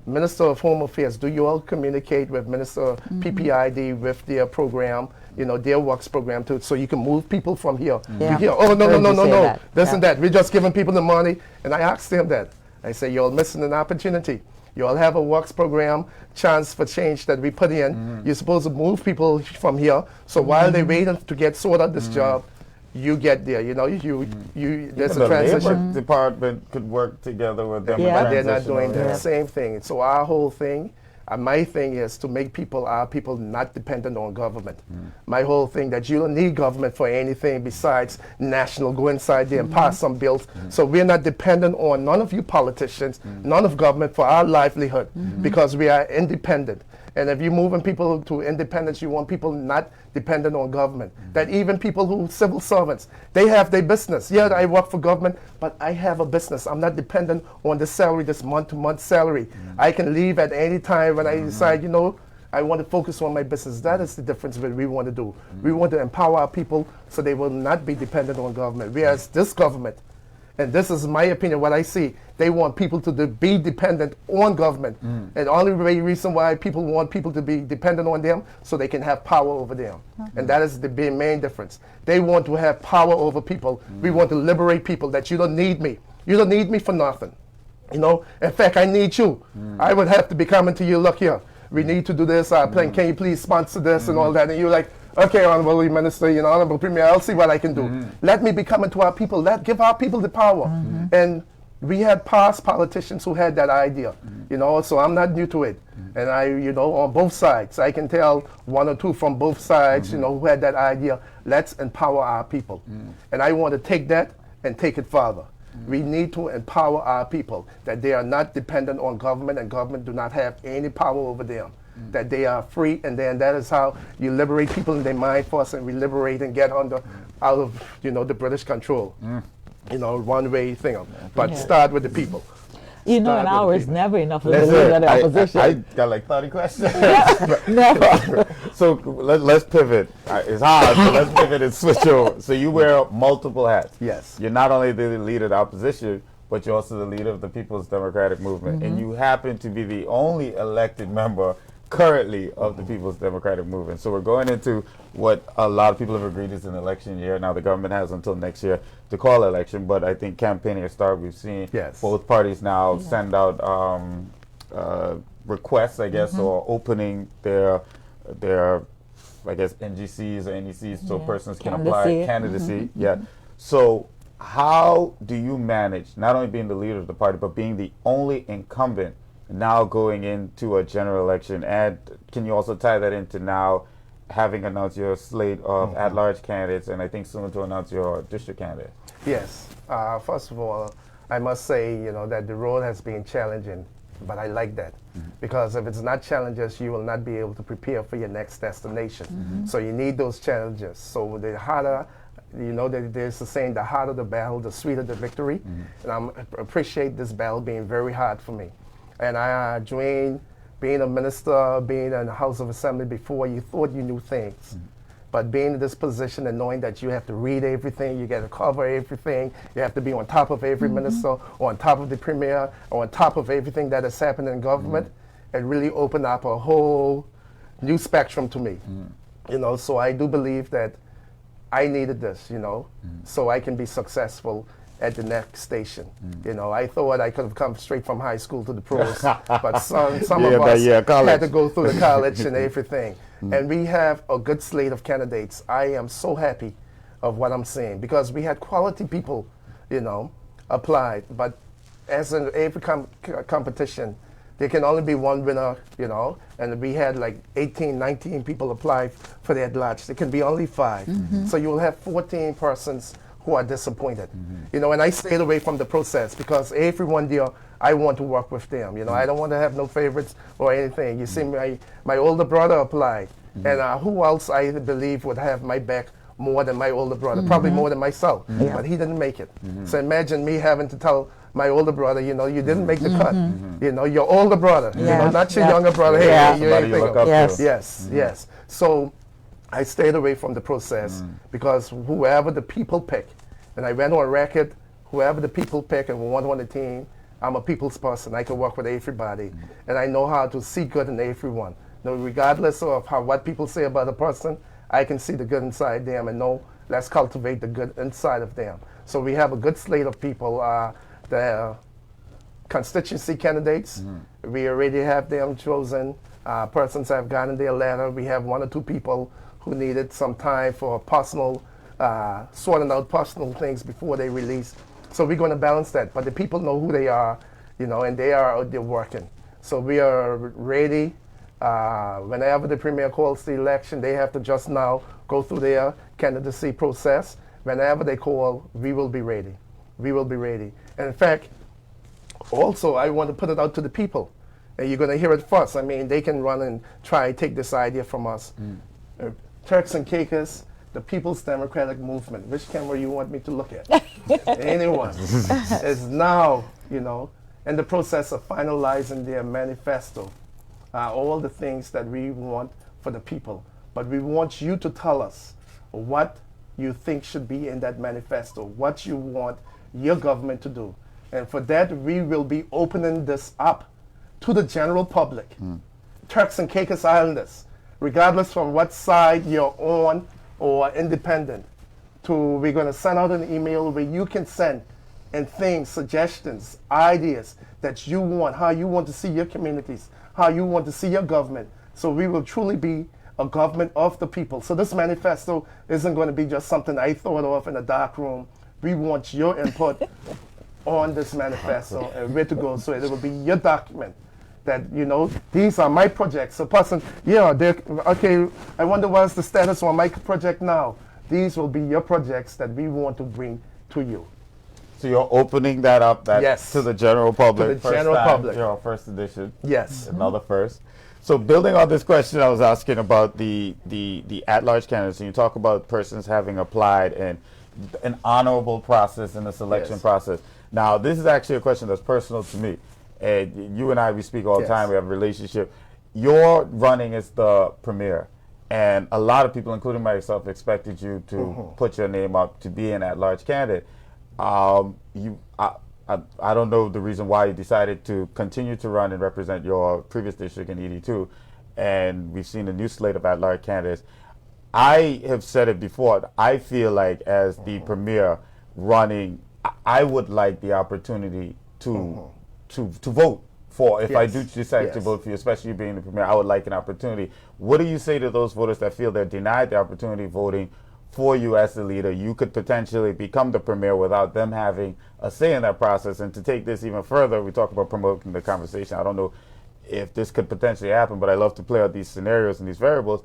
Minister of Home Affairs, do you all communicate with Minister PPID with their program, you know, their works program too, so you can move people from here to here? Oh, no. This and that. We're just giving people the money. And I asked them that. I say, you're missing an opportunity. You all have a works program, chance for change that we put in. You're supposed to move people from here. So while they're waiting to get sorted out this job, you get there. You know, there's Even a transition. the Labor Department could work together with them. Yeah. But they're not transition doing over the there. same thing. So our whole thing, my thing is to make our people not dependent on government. My whole thing that you don't need government for anything besides national. Go inside there and pass some bills. So we're not dependent on none of you politicians, none of government for our livelihood because we are independent. And if you're moving people to independence, you want people not dependent on government. That even people who civil servants, they have their business. Yeah, I work for government, but I have a business. I'm not dependent on the salary, this month-to-month salary. I can leave at any time when I decide, you know, I want to focus on my business. That is the difference that we want to do. We want to empower our people so they will not be dependent on government. Whereas this government, and this is my opinion, what I see, they want people to be dependent on government. And the only reason why people want people to be dependent on them so they can have power over them. And that is the main difference. They want to have power over people. We want to liberate people that you don't need me. You don't need me for nothing. You know, in fact, I need you. I would have to be coming to you, look here, we need to do this, can you please sponsor this and all that? And you're like, okay, Honorable Minister, you know, Honorable Premier, I'll see what I can do. Let me be coming to our people. Give our people the power. And we had past politicians who had that idea, you know, so I'm not new to it. And I, you know, on both sides, I can tell one or two from both sides, you know, who had that idea. Let's empower our people. And I want to take that and take it further. We need to empower our people, that they are not dependent on government and government do not have any power over them. That they are free, and then that is how you liberate people in their mind first, and we liberate and get out of, you know, the British control. You know, one-way thing. But start with the people. You know, an Start with hour the is people. never enough for the Listen, leader of the opposition. I got like 30 questions. Never. So let's pivot. It's hard, so let's pivot and switch over. So you wear multiple hats. Yes. You're not only the leader of the opposition, but you're also the leader of the People's Democratic Movement. And you happen to be the only elected member currently of the People's Democratic Movement. So we're going into what a lot of people have agreed is an election year. Now the government has until next year to call election, but I think campaigning has started. We've seen both parties now send out requests, I guess, or opening their I guess NGCs or NECs so persons can apply candidacy. So how do you manage not only being the leader of the party, but being the only incumbent now going into a general election? And can you also tie that into now having announced your slate of at-large candidates, and I think soon to announce your district candidate? Yes. First of all, I must say, you know, that the road has been challenging, but I like that. Because if it's not challenges, you will not be able to prepare for your next destination. So you need those challenges. So the harder, you know, there's a saying, the harder the battle, the sweeter the victory. And I appreciate this battle being very hard for me. And I joined being a minister, being in the House of Assembly before, you thought you knew things. But being in this position and knowing that you have to read everything, you got to cover everything, you have to be on top of every minister, or on top of the premier, or on top of everything that is happening in government, it really opened up a whole new spectrum to me. You know, so I do believe that I needed this, you know, so I can be successful at the next station. You know, I thought I could have come straight from high school to the pros, but some of us had to go through the college and everything. And we have a good slate of candidates. I am so happy of what I'm seeing because we had quality people, you know, applied. But as in every competition, there can only be one winner, you know, and we had like 18, 19 people apply for the at-large. There can be only 5. So you'll have 14 persons who are disappointed. You know, and I stayed away from the process because everyone there, I want to work with them. You know, I don't want to have no favorites or anything. You see, my older brother applied, and who else I believe would have my back more than my older brother, probably more than myself, but he didn't make it. So imagine me having to tell my older brother, you know, you didn't make the cut. You know, your older brother, you know, not your younger brother. Hey, you ain't look up to. Yes. So I stayed away from the process because whoever the people pick, and I went on record, whoever the people pick and want on the team, I'm a people's person. I can work with everybody, and I know how to see good in everyone. You know, regardless of what people say about a person, I can see the good inside them and know, let's cultivate the good inside of them. So we have a good slate of people that constituency candidates. We already have them chosen. Persons have gotten their letter. We have 1 or 2 people who needed some time for personal, sorting out personal things before they release. So we're going to balance that. But the people know who they are, and they are out there working. So we are ready. Whenever the premier calls the election, they have to just now go through their candidacy process. Whenever they call, we will be ready. We will be ready. And in fact, also, I want to put it out to the people. And you're going to hear it first. I mean, they can run and try and take this idea from us. Turks and Caicos, the People's Democratic Movement. Which camera you want me to look at? Anyone. Is now, in the process of finalizing their manifesto. All the things that we want for the people. But we want you to tell us what you think should be in that manifesto, what you want your government to do. And for that, we will be opening this up to the general public, Turks and Caicos Islanders, regardless from what side you're on or independent. We're going to send out an email where you can send and things, suggestions, ideas that you want, how you want to see your communities, how you want to see your government. So we will truly be a government of the people. So this manifesto isn't going to be just something I thought of in a dark room. We want your input on this manifesto and where to go. So it will be your document that, these are my projects. So person, okay, I wonder what's the status on my project now. These will be your projects that we want to bring to you. So you're opening that up yes. to the general public. To the general public. First edition. Yes. Another first. So building on this question I was asking about the at-large candidates, and you talk about persons having applied and an honorable process in the selection process. Now, this is actually a question that's personal to me. And you and I, we speak all the time. We have a relationship. Your running as the premier, and a lot of people, including myself, expected you to put your name up to be an at-large candidate. I don't know the reason why you decided to continue to run and represent your previous district in ED2, and we've seen a new slate of at-large candidates. I have said it before. I feel like as the premier running, I would like the opportunity to vote for. If I do decide to vote for you, especially you being the premier, I would like an opportunity. What do you say to those voters that feel they're denied the opportunity of voting for you as the leader? You could potentially become the premier without them having a say in that process. And to take this even further, we talk about promoting the conversation. I don't know if this could potentially happen, but I love to play out these scenarios and these variables.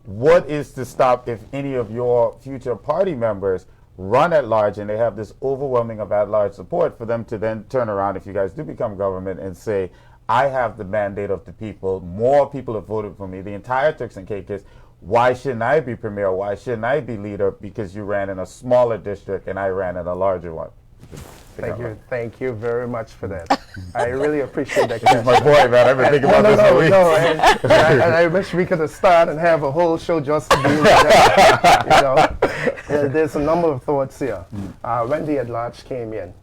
What is to stop if any of your future party members run at large and they have this overwhelming of at large support for them to then turn around, if you guys do become government, and say, I have the mandate of the people, more people have voted for me, the entire Turks and Caicos, why shouldn't I be premier? Why shouldn't I be leader? Because you ran in a smaller district and I ran in a larger one. Thank you very much for that. I really appreciate that. He's my boy, man. I've been thinking about this for weeks. And I wish we could have started and have a whole show just to do that. There's a number of thoughts here. When the at-large came in,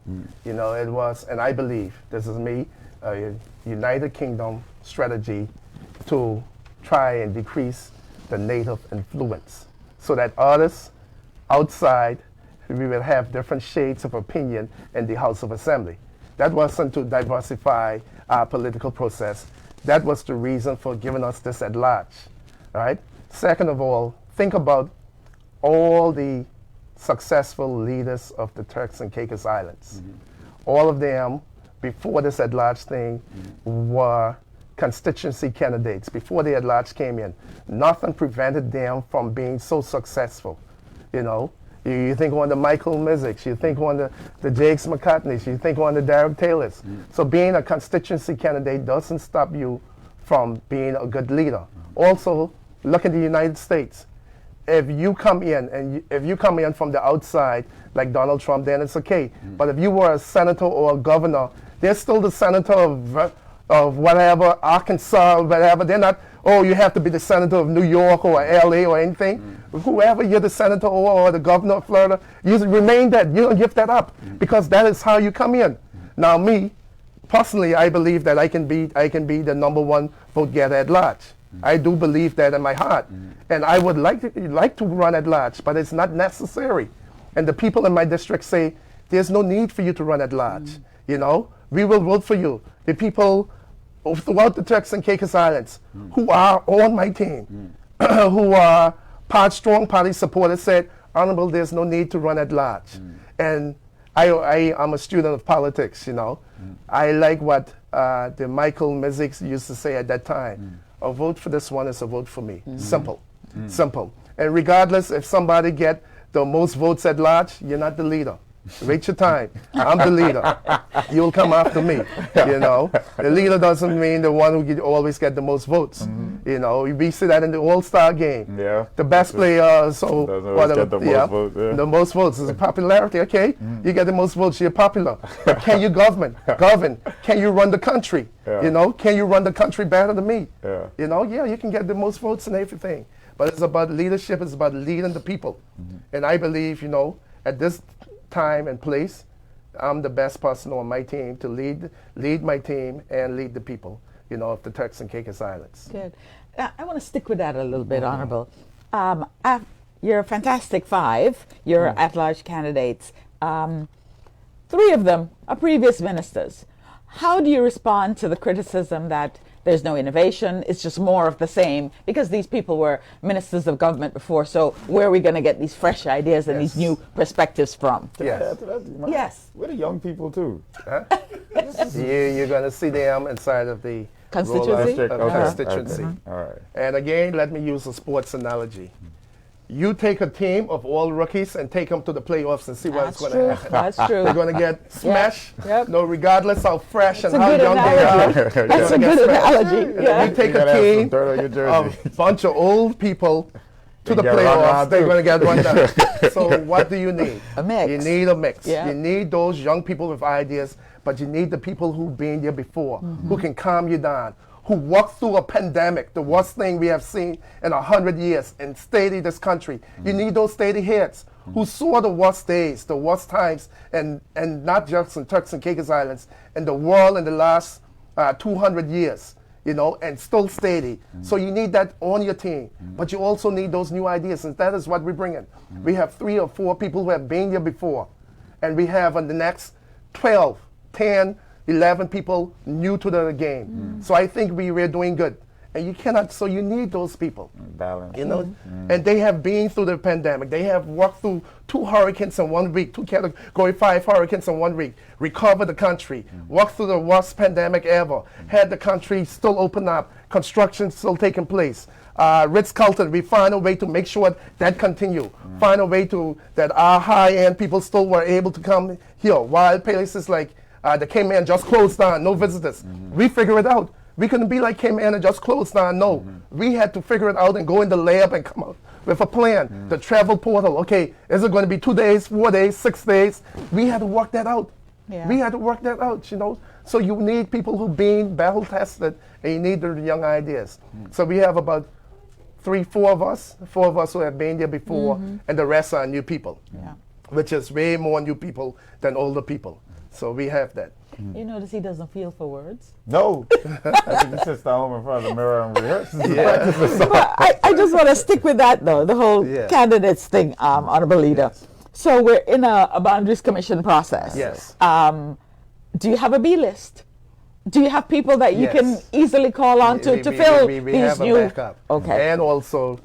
it was, and I believe, this is me, a United Kingdom strategy to try and decrease the native influence so that others outside, we will have different shades of opinion in the House of Assembly. That wasn't to diversify our political process. That was the reason for giving us this at large, right? Second of all, think about all the successful leaders of the Turks and Caicos Islands. All of them, before this at large thing, were constituency candidates. Before the at large came in, nothing prevented them from being so successful, You think on the Michael Mizicks, you think on the Jakes McCartneys, you think on the Derek Taylors. So being a constituency candidate doesn't stop you from being a good leader. Also, look at the United States. If you come in from the outside, like Donald Trump, then it's okay. But if you were a senator or a governor, they're still the senator of whatever, Arkansas, whatever. They're not, you have to be the senator of New York or LA or anything. Whoever you're the senator or the governor of Florida, you remain that. You don't give that up because that is how you come in. Now me, personally, I believe that I can be the number one vote getter at large. I do believe that in my heart. And I would like to run at large, but it's not necessary. And the people in my district say, there's no need for you to run at large. We will vote for you. The people throughout the Turks and Caicos Islands who are on my team, who are strong party supporters, said, Honorable, there's no need to run at large. And I am a student of politics, you know. I like what the Michael Mizik used to say at that time. A vote for this one is a vote for me. Simple. Simple. And regardless if somebody get the most votes at large, you're not the leader. Wait your time. I'm the leader. You'll come after me. You know, the leader doesn't mean the one who always get the most votes. You know, we see that in the All-Star game. Yeah. The best player, so whatever. Get the most votes, yeah. The most votes is popularity. Okay, you get the most votes, you're popular. But can you govern? Can you run the country? Yeah. You know, can you run the country better than me? Yeah. You know, yeah, you can get the most votes and everything. But it's about leadership. It's about leading the people. And I believe, you know, at this time and place, I'm the best person on my team to lead my team and lead the people, you know, of the Turks and Caicos Islands. Good. I want to stick with that a little bit, Honorable. You're a fantastic five. You're at-large candidates. 3 of them are previous ministers. How do you respond to the criticism that there's no innovation, it's just more of the same, because these people were ministers of government before, so where are we going to get these fresh ideas and these new perspectives from? Yes. Yes. We're the young people too. Huh? You're going to see them inside of the Constituency? constituency. All right. And again, let me use a sports analogy. You take a team of all rookies and take them to the playoffs and see what's going to happen. That's true. They're going to get smashed, Yep. no, regardless how fresh That's and a how good young they analogy. are. That's a good analogy. Yeah. You take You gotta a have some team dirt on your jersey. of a bunch of old people to the They get run playoffs, down they're too. going to get run down. So what do you need? A mix. You need a mix. Yeah. You need those young people with ideas, but you need the people who've been there before, who can calm you down, who walked through a pandemic, the worst thing we have seen in 100 years, and steady this country. You need those steady heads who saw the worst days, the worst times, and not just in Turks and Caicos Islands, in the world in the last 200 years, you know, and still steady. So you need that on your team, but you also need those new ideas, and that is what we bring in. We have 3 or 4 people who have been here before, and we have on the next 12, 10, 11 people new to the game. So I think we're doing good. And you cannot, so you need those people. Balance. You know, and they have been through the pandemic. They have walked through 2 hurricanes in 1 week, 2 category 5 hurricanes in 1 week, recovered the country, walked through the worst pandemic ever, had the country still open up, construction still taking place. Ritz-Carlton, we find a way to make sure that continue. Find a way to, that our high-end people still were able to come here, while places like the Cayman just closed down, no visitors. We figure it out. We couldn't be like Cayman and just close down. No, we had to figure it out and go in the lab and come out with a plan. The travel portal. Okay, is it going to be 2 days, 4 days, 6 days? We had to work that out. Yeah. We had to work that out. You know, so you need people who've been battle tested, and you need the young ideas. So we have about 4 of us who have been there before, and the rest are new people. Yeah. Which is way more new people than older people. So we have that. You notice he doesn't feel for words? No. I think he sits down home in front of the mirror and rehearses. But I just want to stick with that, though, the whole candidates thing, Honorable Leader. So we're in a boundaries commission process. Yes. Do you have a B list? Do you have people that you can easily call on to fill we these have new? a backup. Okay. And also,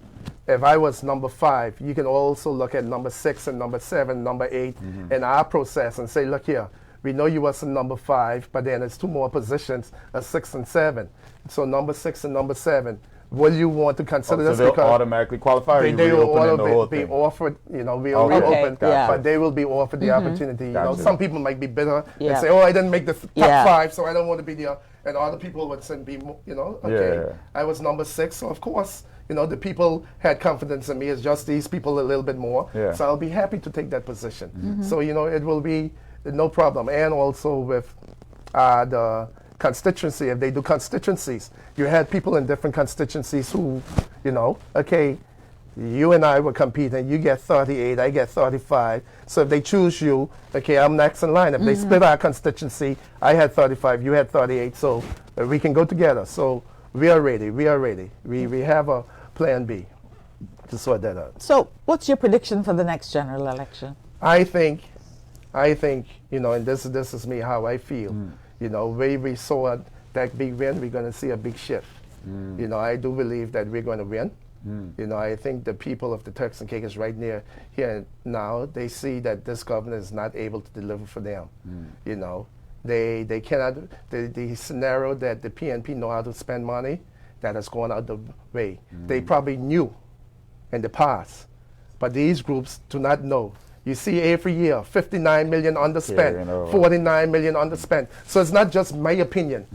if I was number 5, you can also look at number 6 and number 7, number 8 in our process and say, look here, we know you was in number 5, but then there's 2 more positions, 6 and 7. So number 6 and number 7, will you want to consider this? So they'll because automatically qualify, or you they will reopening the whole all be thing? offered, you know, we Okay. reopen, Yeah. but they will be offered the opportunity. You know, Gotcha. some people might be bitter Yeah. and say, oh, I didn't make the top Yeah. 5, so I don't want to be there. And other people would say, you know, okay, Yeah. I was number 6, so of course, you know, the people had confidence in me. It's just these people a little bit more. Yeah. So I'll be happy to take that position. So, you know, it will be no problem. And also with the constituency, if they do constituencies, you had people in different constituencies who, you know, okay, you and I will compete and you get 38, I get 35. So if they choose you, okay, I'm next in line. If they split our constituency, I had 35, you had 38, so we can go together. So we are ready, we are ready. We have a plan B to sort that out. So what's your prediction for the next general election? I think, you know, and this is me, how I feel. You know, way we saw that big win, we're going to see a big shift. You know, I do believe that we're going to win. You know, I think the people of the Turks and Caicos right near here now, they see that this government is not able to deliver for them. You know, they cannot, the scenario that the PNP know how to spend money, that has gone out the way. They probably knew in the past, but these groups do not know. You see every year, 59 million underspent, 49 million underspent. So it's not just my opinion.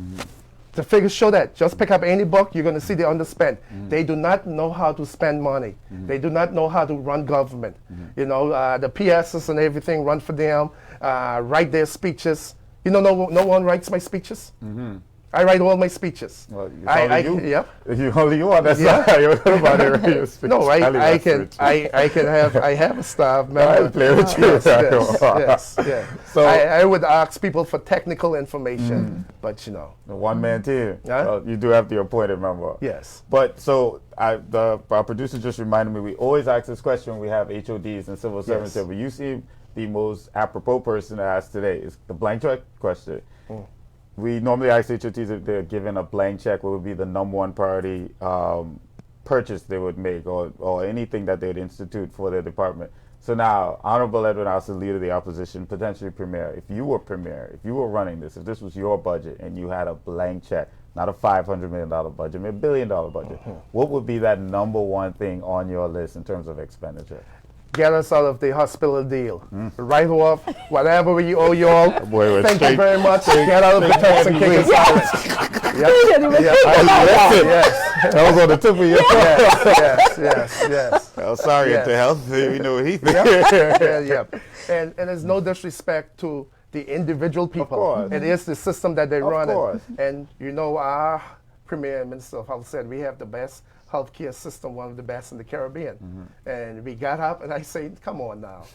The figures show that. Just pick up any book, you're going to see they underspent. They do not know how to spend money. They do not know how to run government. You know, the PSs and everything run for them, write their speeches. You know, no one writes my speeches. I write all my speeches. Well, you. Yeah. You only you on that side. You write your speech. No, I have a staff member. I play with you. Yes. So I would ask people for technical information, but you know. The one-man team. Huh? You do have the appointed member. Yes. But so our producer just reminded me, we always ask this question when we have HODs and civil servants here, but you seem the most apropos person to ask today. Is the blank check question. We normally ask HOTs if they're given a blank check, what would be the #1 priority purchase they would make or anything that they would institute for their department. So now, Honorable Edwin Austin, leader of the opposition, potentially premier, if you were premier, if you were running this, if this was your budget and you had a blank check, not a $500 million budget, maybe $1 billion budget, what would be that #1 thing on your list in terms of expenditure? Get us out of the hospital deal. Write off whatever we owe you all. Thank you very much. Get out of the Turks and Caicos Islands. That was on the tip of your tongue. Yes. Oh, sorry, to health. You know what he thinks. And it's no disrespect to the individual people. Of course. It is the system that they run course. in. And you know, our Premier Minister of Health said we have the best healthcare system, one of the best in the Caribbean. And we got up and I said, come on now.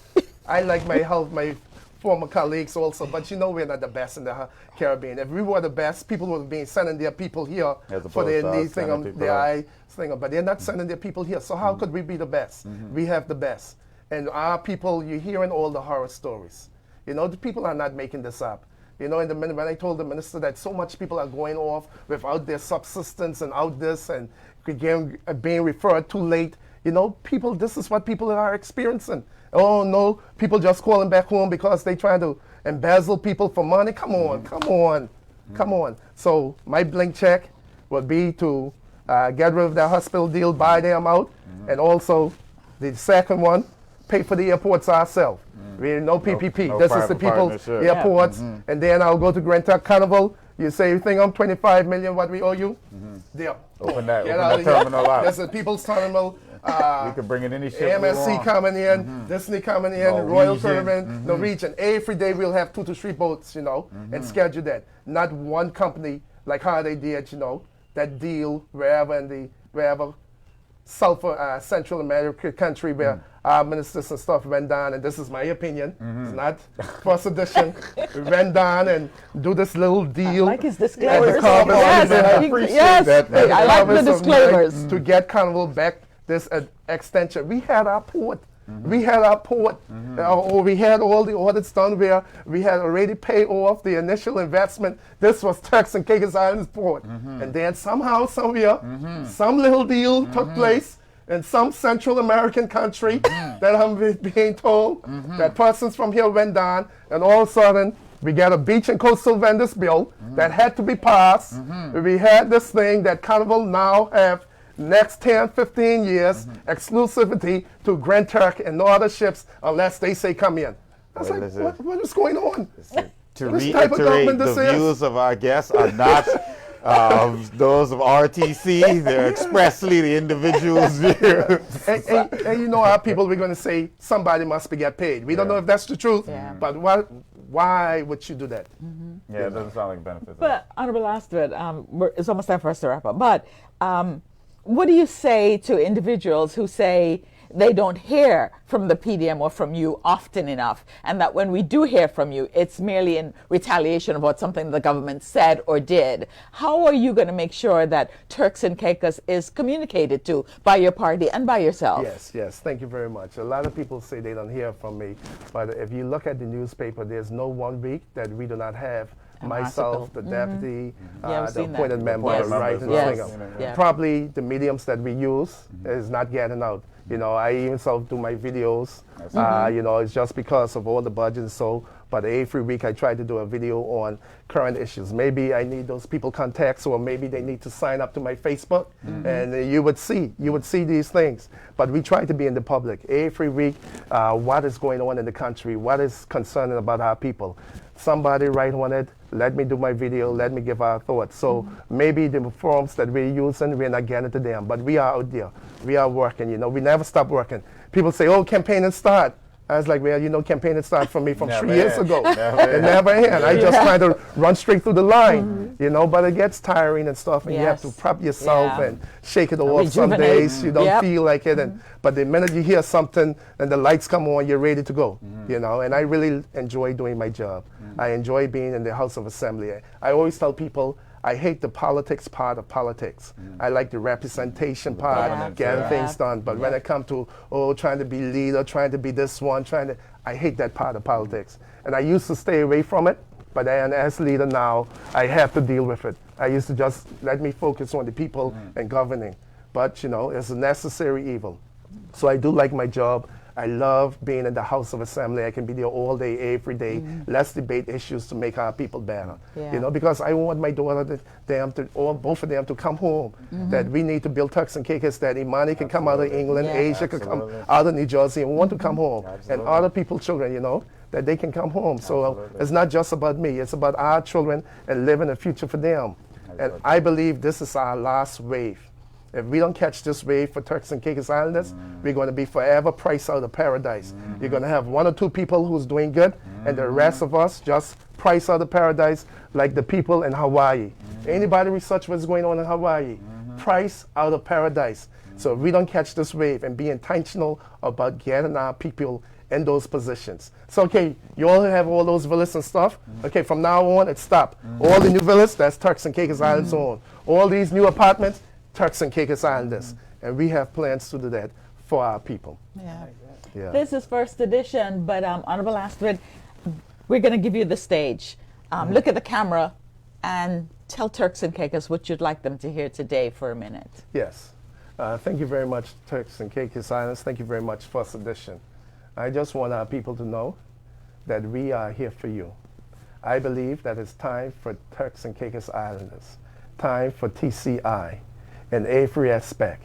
I like my former colleagues also, but you know we're not the best in the Caribbean. If we were the best, people would be sending their people here for their needs thing, their eye thing, but they're not sending their people here. So how could we be the best? We have the best. And our people, you're hearing all the horror stories. You know, the people are not making this up. You know, when I told the minister that so much people are going off without their subsistence and out this and being referred too late, you know, people, this is what people are experiencing. Oh no, people just calling back home because they trying to embezzle people for money. Come on. So my blank check would be to get rid of the hospital deal, buy them out, and also the second one, pay for the airports ourselves. We no PPP. No this is the people's airports. And then I'll go to Grand Turk Carnival. You say you think I'm 25 million, what we owe you? There. Open that terminal out. That's the people's terminal. We could bring in any ship MSC coming in, Disney coming in, Royal Caribbean, Norwegian. Every day we'll have 2 to 3 boats, you know, and schedule that. Not one company like how they did, you know, that deal wherever South Central America country where our ministers and stuff went down, and this is my opinion, it's not first edition, went down and do this little deal. I like his disclaimers. Yes, I like the disclaimers. To get Carnival back this extension. We had our port. We had our port, or we had all the audits done where we had already paid off the initial investment. This was Turks and Caicos Islands port. And then somehow, somewhere, some little deal took place in some Central American country that I'm being told that persons from here went down, and all of a sudden, we got a beach and coastal vendors bill that had to be passed. We had this thing that Carnival now have next 10, 15 years, exclusivity to Grand Turk and no other ships unless they say come in. I was like, what is going on? To reiterate, the views of our guests are not those of RTC. They're expressly the individuals' views. And you know our people, we're going to say somebody must be get paid. We don't know if that's the truth, but why would you do that? Yeah, it doesn't sound like a benefit. But Honorable Astrid, it's almost time for us to wrap up. But what do you say to individuals who say they don't hear from the PDM or from you often enough, and that when we do hear from you, it's merely in retaliation about something the government said or did? How are you going to make sure that Turks and Caicos is communicated to by your party and by yourself? Yes, thank you very much. A lot of people say they don't hear from me, but if you look at the newspaper, there's no one week that we do not have myself, article. the deputy, Yeah, I've the seen that. appointed member, Appointed right members, in the yes. finger. Yeah. Probably the mediums that we use is not getting out. You know, I even self do my videos. You know, it's just because of all the budget. So, but every week I try to do a video on current issues. Maybe I need those people contacts, or maybe they need to sign up to my Facebook, and you would see these things. But we try to be in the public every week. What is going on in the country? What is concerning about our people? Somebody write on it. Let me do my video. Let me give our thoughts. So maybe the forms that we're using, we're not getting to them, but we are out there. We are working. You know, we never stop working. People say, "Oh, campaign and start." I was like, well, you know, campaign and start for me from 3 years ago. It never end. I just try to run straight through the line, you know, but it gets tiring and stuff, and you have to prep yourself and shake it off. Some days you don't feel like it, but the minute you hear something and the lights come on, you're ready to go, you know, and I really enjoy doing my job. I enjoy being in the House of Assembly. I always tell people, I hate the politics part of politics. I like the representation part, getting things done. But when it comes to, trying to be leader, trying to be this one, I hate that part of politics. And I used to stay away from it, but then as leader now, I have to deal with it. I used to just let me focus on the people and governing. But, you know, it's a necessary evil. So I do like my job. I love being in the House of Assembly. I can be there all day, every day. Let's debate issues to make our people better. You know, because I want my daughter, both of them to come home. That we need to build Turks and Caicos, that Imani can come out of England, Asia can come out of New Jersey and want to come home. And other people's children, you know, that they can come home. So it's not just about me. It's about our children and living a future for them. And I believe this is our last wave. If we don't catch this wave for Turks and Caicos Islanders, we're going to be forever priced out of paradise. You're going to have 1 or 2 people who's doing good, and the rest of us just priced out of paradise like the people in Hawaii. Anybody research what's going on in Hawaii? Price out of paradise. So if we don't catch this wave and be intentional about getting our people in those positions. So, okay, you all have all those villas and stuff. Okay, from now on, it's stop. All the new villas, that's Turks and Caicos Islands on. All these new apartments, Turks and Caicos Islanders, and we have plans to do that for our people. Yeah. This is first edition, but Honorable Astrid, we're going to give you the stage. Look at the camera and tell Turks and Caicos what you'd like them to hear today for a minute. Yes. Thank you very much, Turks and Caicos Islanders. Thank you very much, first edition. I just want our people to know that we are here for you. I believe that it's time for Turks and Caicos Islanders, time for TCI. In every aspect,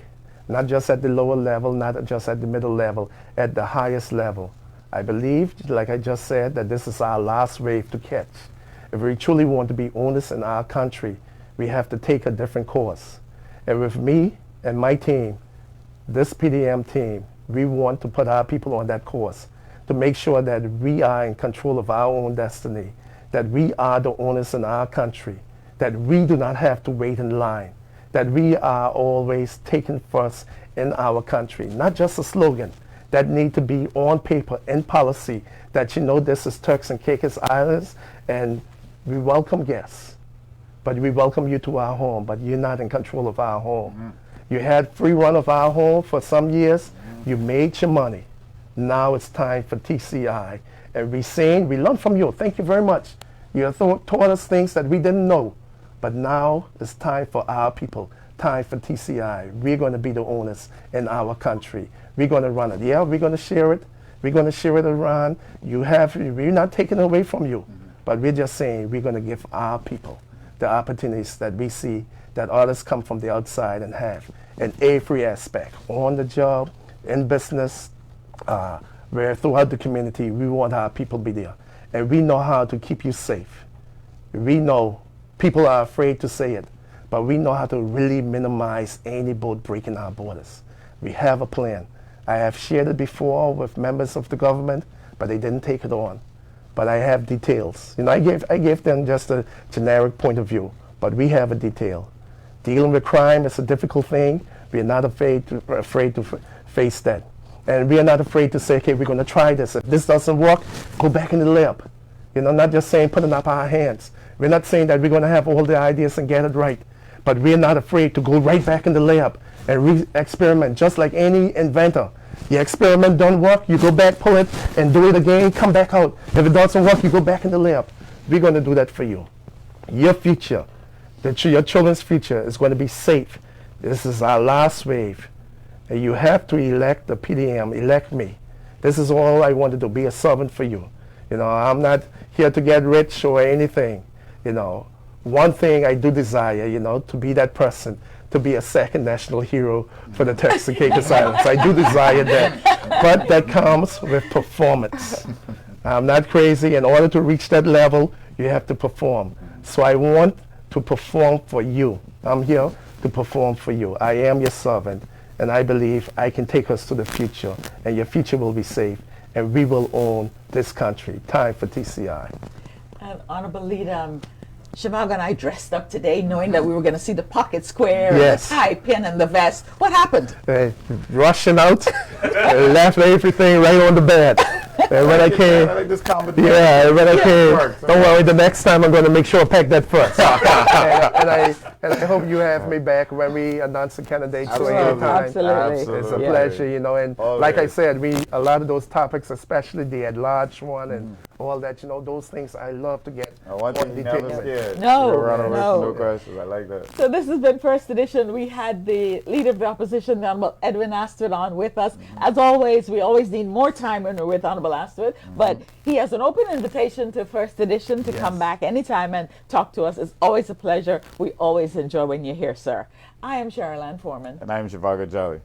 not just at the lower level, not just at the middle level, at the highest level. I believe, like I just said, that this is our last wave to catch. If we truly want to be owners in our country, we have to take a different course. And with me and my team, this PDM team, we want to put our people on that course to make sure that we are in control of our own destiny, that we are the owners in our country, that we do not have to wait in line, that we are always taken first in our country. Not just a slogan, that need to be on paper, in policy, that you know this is Turks and Caicos Islands, and we welcome guests. But we welcome you to our home, but you're not in control of our home. You had free run of our home for some years. You made your money. Now it's time for TCI. And we learned from you. Thank you very much. You have taught us things that we didn't know. But now it's time for our people, time for TCI. We're going to be the owners in our country. We're going to run it. Yeah, we're going to share it. We're going to share it around. We're not taking it away from you, but we're just saying we're going to give our people the opportunities that we see that others come from the outside and have in every aspect, on the job, in business, where throughout the community, we want our people to be there. And we know how to keep you safe. We know people are afraid to say it, but we know how to really minimize any boat breaking our borders. We have a plan. I have shared it before with members of the government, but they didn't take it on. But I have details. You know, I gave them just a generic point of view, but we have a detail. Dealing with crime is a difficult thing. We are not afraid to face that. And we are not afraid to say, okay, we're going to try this. If this doesn't work, go back in the lab. You know, not just saying putting up our hands. We're not saying that we're going to have all the ideas and get it right, but we're not afraid to go right back in the lab and re-experiment, just like any inventor. Your experiment don't work, you go back, pull it, and do it again, come back out. If it doesn't work, you go back in the lab. We're going to do that for you. your future, your children's future is going to be safe. This is our last wave. And you have to elect the PDM, elect me. This is all I want to do, be a servant for you. You know, I'm not here to get rich or anything. You know, one thing I do desire, you know, to be that person, to be a second national hero for the Turks and Caicos Islands. I do desire that. But that comes with performance. I'm not crazy. In order to reach that level, you have to perform. So I want to perform for you. I'm here to perform for you. I am your servant, and I believe I can take us to the future, and your future will be safe, and we will own this country. Time for TCI. And Honorable Leader, Shivago and I dressed up today knowing that we were going to see the pocket square, Yes. and the tie pin, and the vest. What happened? Rushing out, left everything right on the bed. And when I came, I like this combination. yeah, when I came, Works. don't worry, the next time I'm going to make sure I pack that first. and I hope you have me back when we announce the candidates. So anytime. Absolutely. It's a Yeah. pleasure, you know, and Always. like I said, a lot of those topics, especially the at-large one and all that, you know, those things I love to get One more thing you never details. scared. No, You run over no. no questions. I like that. So this has been First Edition. We had the Leader of the Opposition, the Honorable Edwin Astrid, on with us. As always, we always need more time when we're with Honorable Astrid, but he has an open invitation to First Edition to come back anytime and talk to us. It's always a pleasure. We always enjoy when you're here, sir. I am Cheryl Ann Forman. And I'm Shivago Jolly.